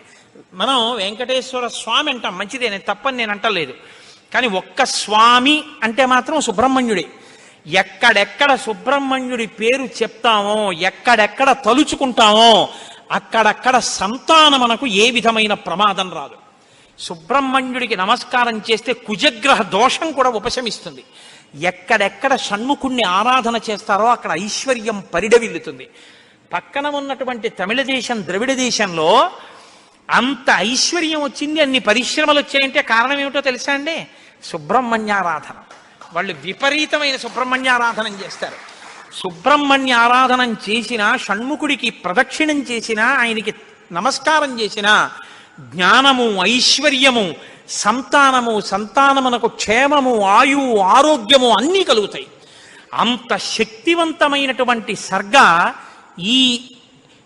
మనం వెంకటేశ్వర స్వామి అంటాం, మంచిదే, నేను తప్పని నేను అంటలేదు. కానీ ఒక్క స్వామి అంటే మాత్రం సుబ్రహ్మణ్యుడే. ఎక్కడెక్కడ సుబ్రహ్మణ్యుడి పేరు చెప్తామో, ఎక్కడెక్కడ తలుచుకుంటామో అక్కడక్కడ సంతానమునకు ఏ విధమైన ప్రమాదం రాదు. సుబ్రహ్మణ్యుడికి నమస్కారం చేస్తే కుజగ్రహ దోషం కూడా ఉపశమిస్తుంది. ఎక్కడెక్కడ షణ్ముఖుణ్ణి ఆరాధన చేస్తారో అక్కడ ఐశ్వర్యం పరిడవిల్లుతుంది. పక్కన ఉన్నటువంటి తమిళ దేశం, ద్రవిడ దేశంలో అంత ఐశ్వర్యం వచ్చింది, అన్ని పరిశ్రమలు వచ్చాయంటే కారణం ఏమిటో తెలుసా అండి? సుబ్రహ్మణ్యారాధన. వాళ్ళు విపరీతమైన సుబ్రహ్మణ్యారాధన చేస్తారు. సుబ్రహ్మణ్య ఆరాధనం చేసినా, షణ్ముఖుడికి ప్రదక్షిణం చేసినా, ఆయనకి నమస్కారం చేసినా జ్ఞానము, ఐశ్వర్యము, సంతానమునకు క్షేమము, ఆయువు, ఆరోగ్యము అన్నీ కలుగుతాయి. అంత శక్తివంతమైనటువంటి సర్గ ఈ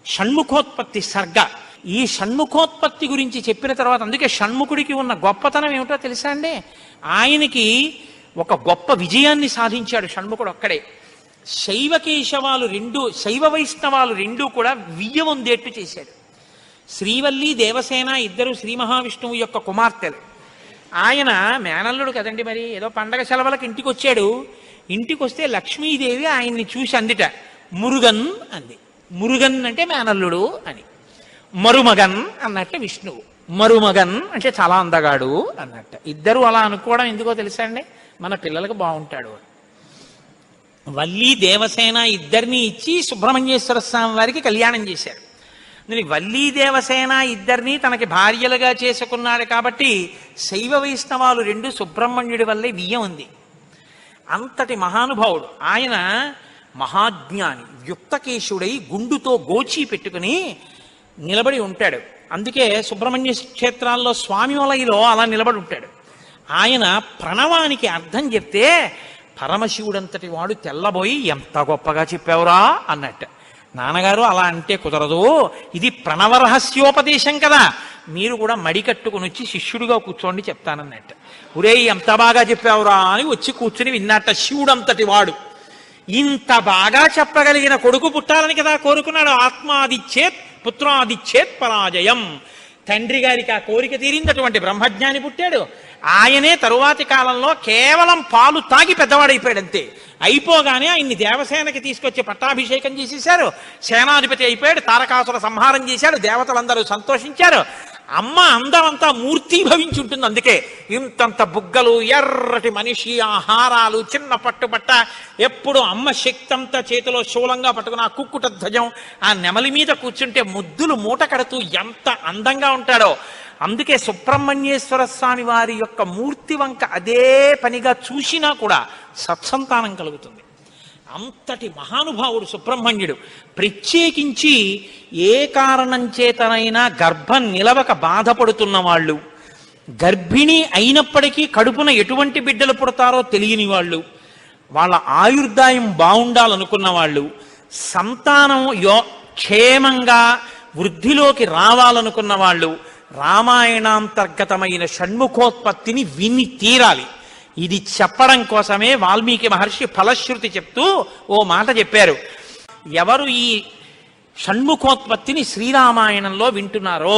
షణ్ముఖోత్పత్తి సర్గ. ఈ షణ్ముఖోత్పత్తి గురించి చెప్పిన తర్వాత, అందుకే షణ్ముఖుడికి ఉన్న గొప్పతనం ఏమిటో తెలుసా అండి? ఆయనకి ఒక గొప్ప విజయాన్ని సాధించాడు షణ్ముఖుడు ఒక్కడే. శైవ వైష్ణవాలు రెండూ కూడా వియ్యవందేట్టు చేశాడు. శ్రీవల్లి, దేవసేన ఇద్దరు శ్రీ మహావిష్ణువు యొక్క కుమార్తెలు. ఆయన మేనల్లుడు కదండి, మరి ఏదో పండగ సెలవులకు ఇంటికి వచ్చాడు. ఇంటికి వస్తే లక్ష్మీదేవి ఆయన్ని చూసి అందిట, మురుగన్ అంది. మురుగన్ అంటే మేనల్లుడు అని. మరుమగన్ అన్నట్టు విష్ణువు. మరుమగన్ అంటే చాలా అందగాడు అన్నట్టు. ఇద్దరు అలా అనుకోవడం ఎందుకో తెలుసా అండి? మన పిల్లలకు బాగుంటాడు. వల్లి, దేవసేన ఇద్దరిని ఇచ్చి సుబ్రహ్మణ్యేశ్వర స్వామి వారికి కళ్యాణం చేశారు. వల్లి, దేవసేన ఇద్దరిని తనకి భార్యలుగా చేసుకున్నాడు కాబట్టి శైవ వైష్ణవాలు రెండు సుబ్రహ్మణ్యుడి వల్లే వియ్యం ఉంది. అంతటి మహానుభావుడు ఆయన. మహాజ్ఞాని, యుక్తకేశుడై గుండుతో గోచి పెట్టుకుని నిలబడి ఉంటాడు. అందుకే సుబ్రహ్మణ్య క్షేత్రాల్లో స్వామివలయలో అలా నిలబడి ఉంటాడు. ఆయన ప్రణవానికి అర్థం చెప్తే పరమశివుడంతటి వాడు తెల్లబోయి, ఎంత గొప్పగా చెప్పావురా అన్నట్టు. నాన్నగారు అలా అంటే కుదరదు, ఇది ప్రణవ రహస్యోపదేశం కదా, మీరు కూడా మడి కట్టుకుని వచ్చి శిష్యుడిగా కూర్చోండి చెప్తానన్నట్టు. ఒరే ఎంత బాగా చెప్పావురా అని వచ్చి కూర్చుని విన్నట్ట. శివుడంతటి వాడు ఇంత బాగా చెప్పగలిగిన కొడుకు పుట్టాలని కదా కోరుకున్నాడు. ఆత్మాదిచ్చేత్ పుత్రాదిచ్చేత్ పరాజయం. తండ్రి గారికి ఆ కోరిక తీరిందటువంటి బ్రహ్మజ్ఞాని పుట్టాడు. ఆయనే తరువాతి కాలంలో కేవలం పాలు తాగి పెద్దవాడైపోయాడు అంతే. అయిపోగానే ఆయన్ని దేవసేనకి తీసుకొచ్చి పట్టాభిషేకం చేసేశారు. సేనాధిపతి అయిపోయాడు. తారకాసుర సంహారం చేశాడు. దేవతలందరూ సంతోషించారు. అమ్మ అందమంతా మూర్తీభవించి ఉంటుంది. అందుకే ఇంతంత బుగ్గలు, ఎర్రటి మనిషి, ఆహారాలు, చిన్న పట్టుబట్ట, ఎప్పుడు అమ్మ శక్తి అంతా చేతిలో శూలంగా పట్టుకుని ఆ కుక్కుట ధ్వజం, ఆ నెమలి మీద కూర్చుంటే ముద్దులు మూట కడుతూ ఎంత అందంగా ఉంటాడో. అందుకే సుబ్రహ్మణ్యేశ్వర స్వామి వారి యొక్క మూర్తి వంక అదే పనిగా చూసినా కూడా సత్సంతానం కలుగుతుంది. అంతటి మహానుభావుడు సుబ్రహ్మణ్యుడు. ప్రత్యేకించి ఏ కారణం చేతనైనా గర్భం నిలవక బాధపడుతున్న వాళ్ళు, గర్భిణి అయినప్పటికీ కడుపున ఎటువంటి బిడ్డలు పుడతారో తెలియని వాళ్ళు, వాళ్ళ ఆయుర్దాయం బాగుండాలనుకున్న వాళ్ళు, సంతానం క్షేమంగా వృద్ధిలోకి రావాలనుకున్న వాళ్ళు రామాయణాంతర్గతమైన షణ్ముఖోత్పత్తిని విని తీరాలి. ఇది చెప్పడం కోసమే వాల్మీకి మహర్షి ఫలశ్రుతి చెప్తూ ఓ మాట చెప్పారు. ఎవరు ఈ షణ్ముఖోత్పత్తిని శ్రీరామాయణంలో వింటున్నారో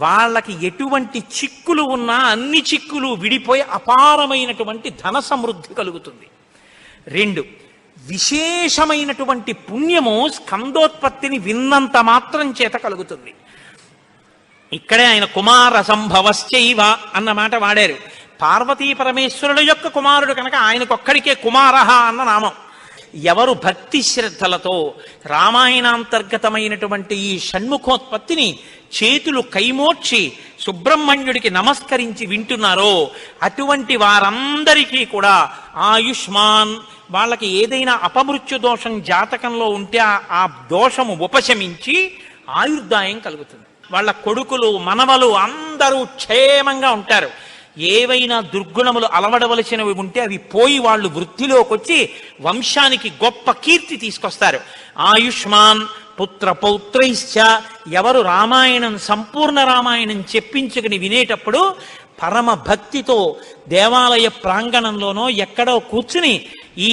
వాళ్ళకి ఎటువంటి చిక్కులు ఉన్నా అన్ని చిక్కులు విడిపోయి అపారమైనటువంటి ధన సమృద్ధి కలుగుతుంది. 2, విశేషమైనటువంటి పుణ్యము స్కందోత్పత్తిని విన్నంత మాత్రం చేత కలుగుతుంది. ఇక్కడే ఆయన కుమార సంభవశ్చైవ అన్న మాట వాడారు. పార్వతీ పరమేశ్వరుల యొక్క కుమారుడు కనుక ఆయనకొక్కడికే కుమారహ అన్న నామం. ఎవరు భక్తి శ్రద్ధలతో రామాయణాంతర్గతమైనటువంటి ఈ షణ్ముఖోత్పత్తిని చేతులు కైమోర్చి సుబ్రహ్మణ్యుడికి నమస్కరించి వింటున్నారో అటువంటి వారందరికీ కూడా ఆయుష్మాన్, వాళ్ళకి ఏదైనా అపమృత్యు దోషం జాతకంలో ఉంటే ఆ దోషము ఉపశమించి ఆయుర్దాయం కలుగుతుంది. వాళ్ళ కొడుకులు మనవలు అందరూ క్షేమంగా ఉంటారు. ఏవైనా దుర్గుణములు అలవడవలసినవి ఉంటే అవి పోయి వాళ్ళు వృత్తిలోకి వచ్చి వంశానికి గొప్ప కీర్తి తీసుకొస్తారు. ఆయుష్మాన్ పుత్ర పౌత్రైశ్చ, ఎవరు రామాయణం సంపూర్ణ రామాయణం చెప్పించుకుని వినేటప్పుడు పరమ భక్తితో దేవాలయ ప్రాంగణంలోనో ఎక్కడో కూర్చుని ఈ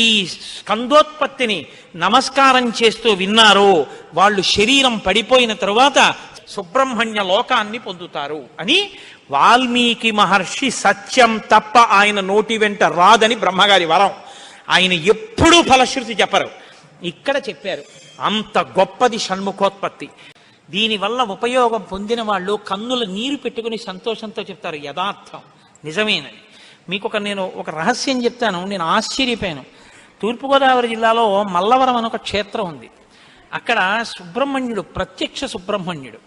స్కందోత్పత్తిని నమస్కారం చేస్తూ విన్నారో వాళ్ళు శరీరం పడిపోయిన తరువాత సుబ్రహ్మణ్య లోకాన్ని పొందుతారు అని వాల్మీకి మహర్షి సత్యం తప్ప ఆయన నోటి వెంట రాదని బ్రహ్మగారి వరం. ఆయన ఎప్పుడూ ఫలశ్రుతి చెప్పరు, ఇక్కడ చెప్పారు. అంత గొప్పది షణ్ముఖోత్పత్తి. దీనివల్ల ఉపయోగం పొందిన వాళ్ళు కన్నుల నీరు పెట్టుకుని సంతోషంతో చెప్తారు యథార్థం నిజమేనని. మీకు నేను ఒక రహస్యం చెప్తాను, నేను ఆశ్చర్యపోయాను. తూర్పుగోదావరి జిల్లాలో మల్లవరం అని ఒక క్షేత్రం ఉంది. అక్కడ సుబ్రహ్మణ్యుడు, ప్రత్యక్ష సుబ్రహ్మణ్యుడు,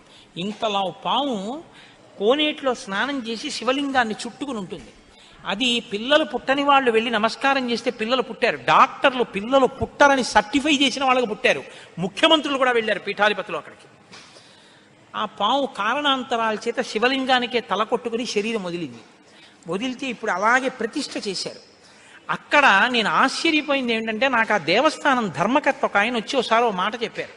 ఇంతలా పాము కోనేటిలో స్నానం చేసి శివలింగాన్ని చుట్టుకుని ఉంటుంది. అది పిల్లలు పుట్టని వాళ్ళు వెళ్ళి నమస్కారం చేస్తే పిల్లలు పుట్టారు. డాక్టర్లు పిల్లలు పుట్టరని సర్టిఫై చేసిన వాళ్ళకి పుట్టారు. ముఖ్యమంత్రులు కూడా వెళ్ళారు పీఠాధిపతులు అక్కడికి. ఆ పాము కారణాంతరాల చేత శివలింగానికే తల కొట్టుకుని శరీరం వదిలితే ఇప్పుడు అలాగే ప్రతిష్ఠ చేశారు. అక్కడ నేను ఆశ్చర్యపోయింది ఏంటంటే, నాకు ఆ దేవస్థానం ధర్మకర్త ఒక ఆయన వచ్చి ఒకసారి ఓ మాట చెప్పారు.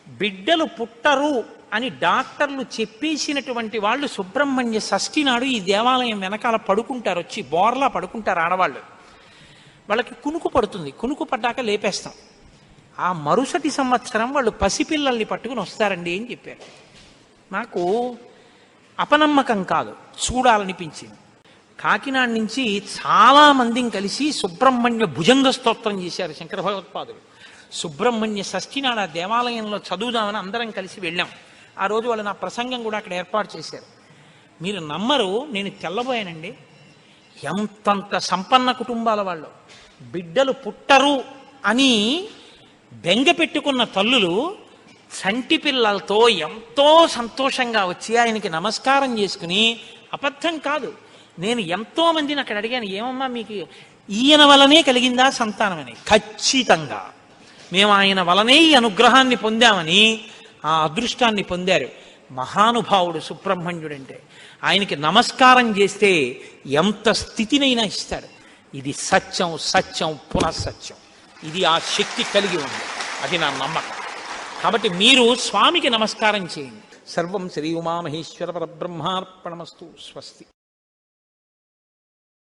బిడ్డలు పుట్టరు అని డాక్టర్లు చెప్పేసినటువంటి వాళ్ళు సుబ్రహ్మణ్య షష్ఠి నాడు ఈ దేవాలయం వెనకాల పడుకుంటారు, వచ్చి బోర్లా పడుకుంటారు ఆడవాళ్ళు. వాళ్ళకి కునుకు పడుతుంది, కునుకు పడ్డాక లేపేస్తాం. ఆ మరుసటి సంవత్సరం వాళ్ళు పసిపిల్లల్ని పట్టుకుని వస్తారండి అని చెప్పారు. నాకు అపనమ్మకం కాదు, చూడాలనిపించింది. కాకినాడ నుంచి చాలా మందిని కలిసి సుబ్రహ్మణ్య భుజంగ స్తోత్రం చేశారు శంకర భగవత్పాదులు. సుబ్రహ్మణ్య షష్ఠి నాడు ఆ దేవాలయంలో చదువుదామని అందరం కలిసి వెళ్ళాం. ఆ రోజు వాళ్ళు నా ప్రసంగం కూడా అక్కడ ఏర్పాటు చేశారు. మీరు నమ్మరు, నేను తెల్లబోయానండి. ఎంతంత సంపన్న కుటుంబాల వాళ్ళు బిడ్డలు పుట్టరు అని బెంగ పెట్టుకున్న తల్లులు చంటి పిల్లలతో ఎంతో సంతోషంగా వచ్చి ఆయనకి నమస్కారం చేసుకుని, అబద్ధం కాదు, నేను ఎంతో మందిని అక్కడ అడిగాను, ఏమమ్మా మీకు ఈయన వలనే కలిగిందా సంతానం అని. ఖచ్చితంగా మేము ఆయన వలనే ఈ అనుగ్రహాన్ని పొందామని ఆ అదృష్టాన్ని పొందారు. మహానుభావుడు సుబ్రహ్మణ్యుడంటే. ఆయనకి నమస్కారం చేస్తే ఎంత స్థితినైనా ఇస్తాడు. ఇది సత్యం, సత్యం పునఃసత్యం. ఇది ఆ శక్తి కలిగి ఉంది, అది నా నమ్మకం. కాబట్టి మీరు స్వామికి నమస్కారం చేయండి. సర్వం శ్రీ ఉమామహేశ్వర పరబ్రహ్మార్పణమస్తు. స్వస్తి.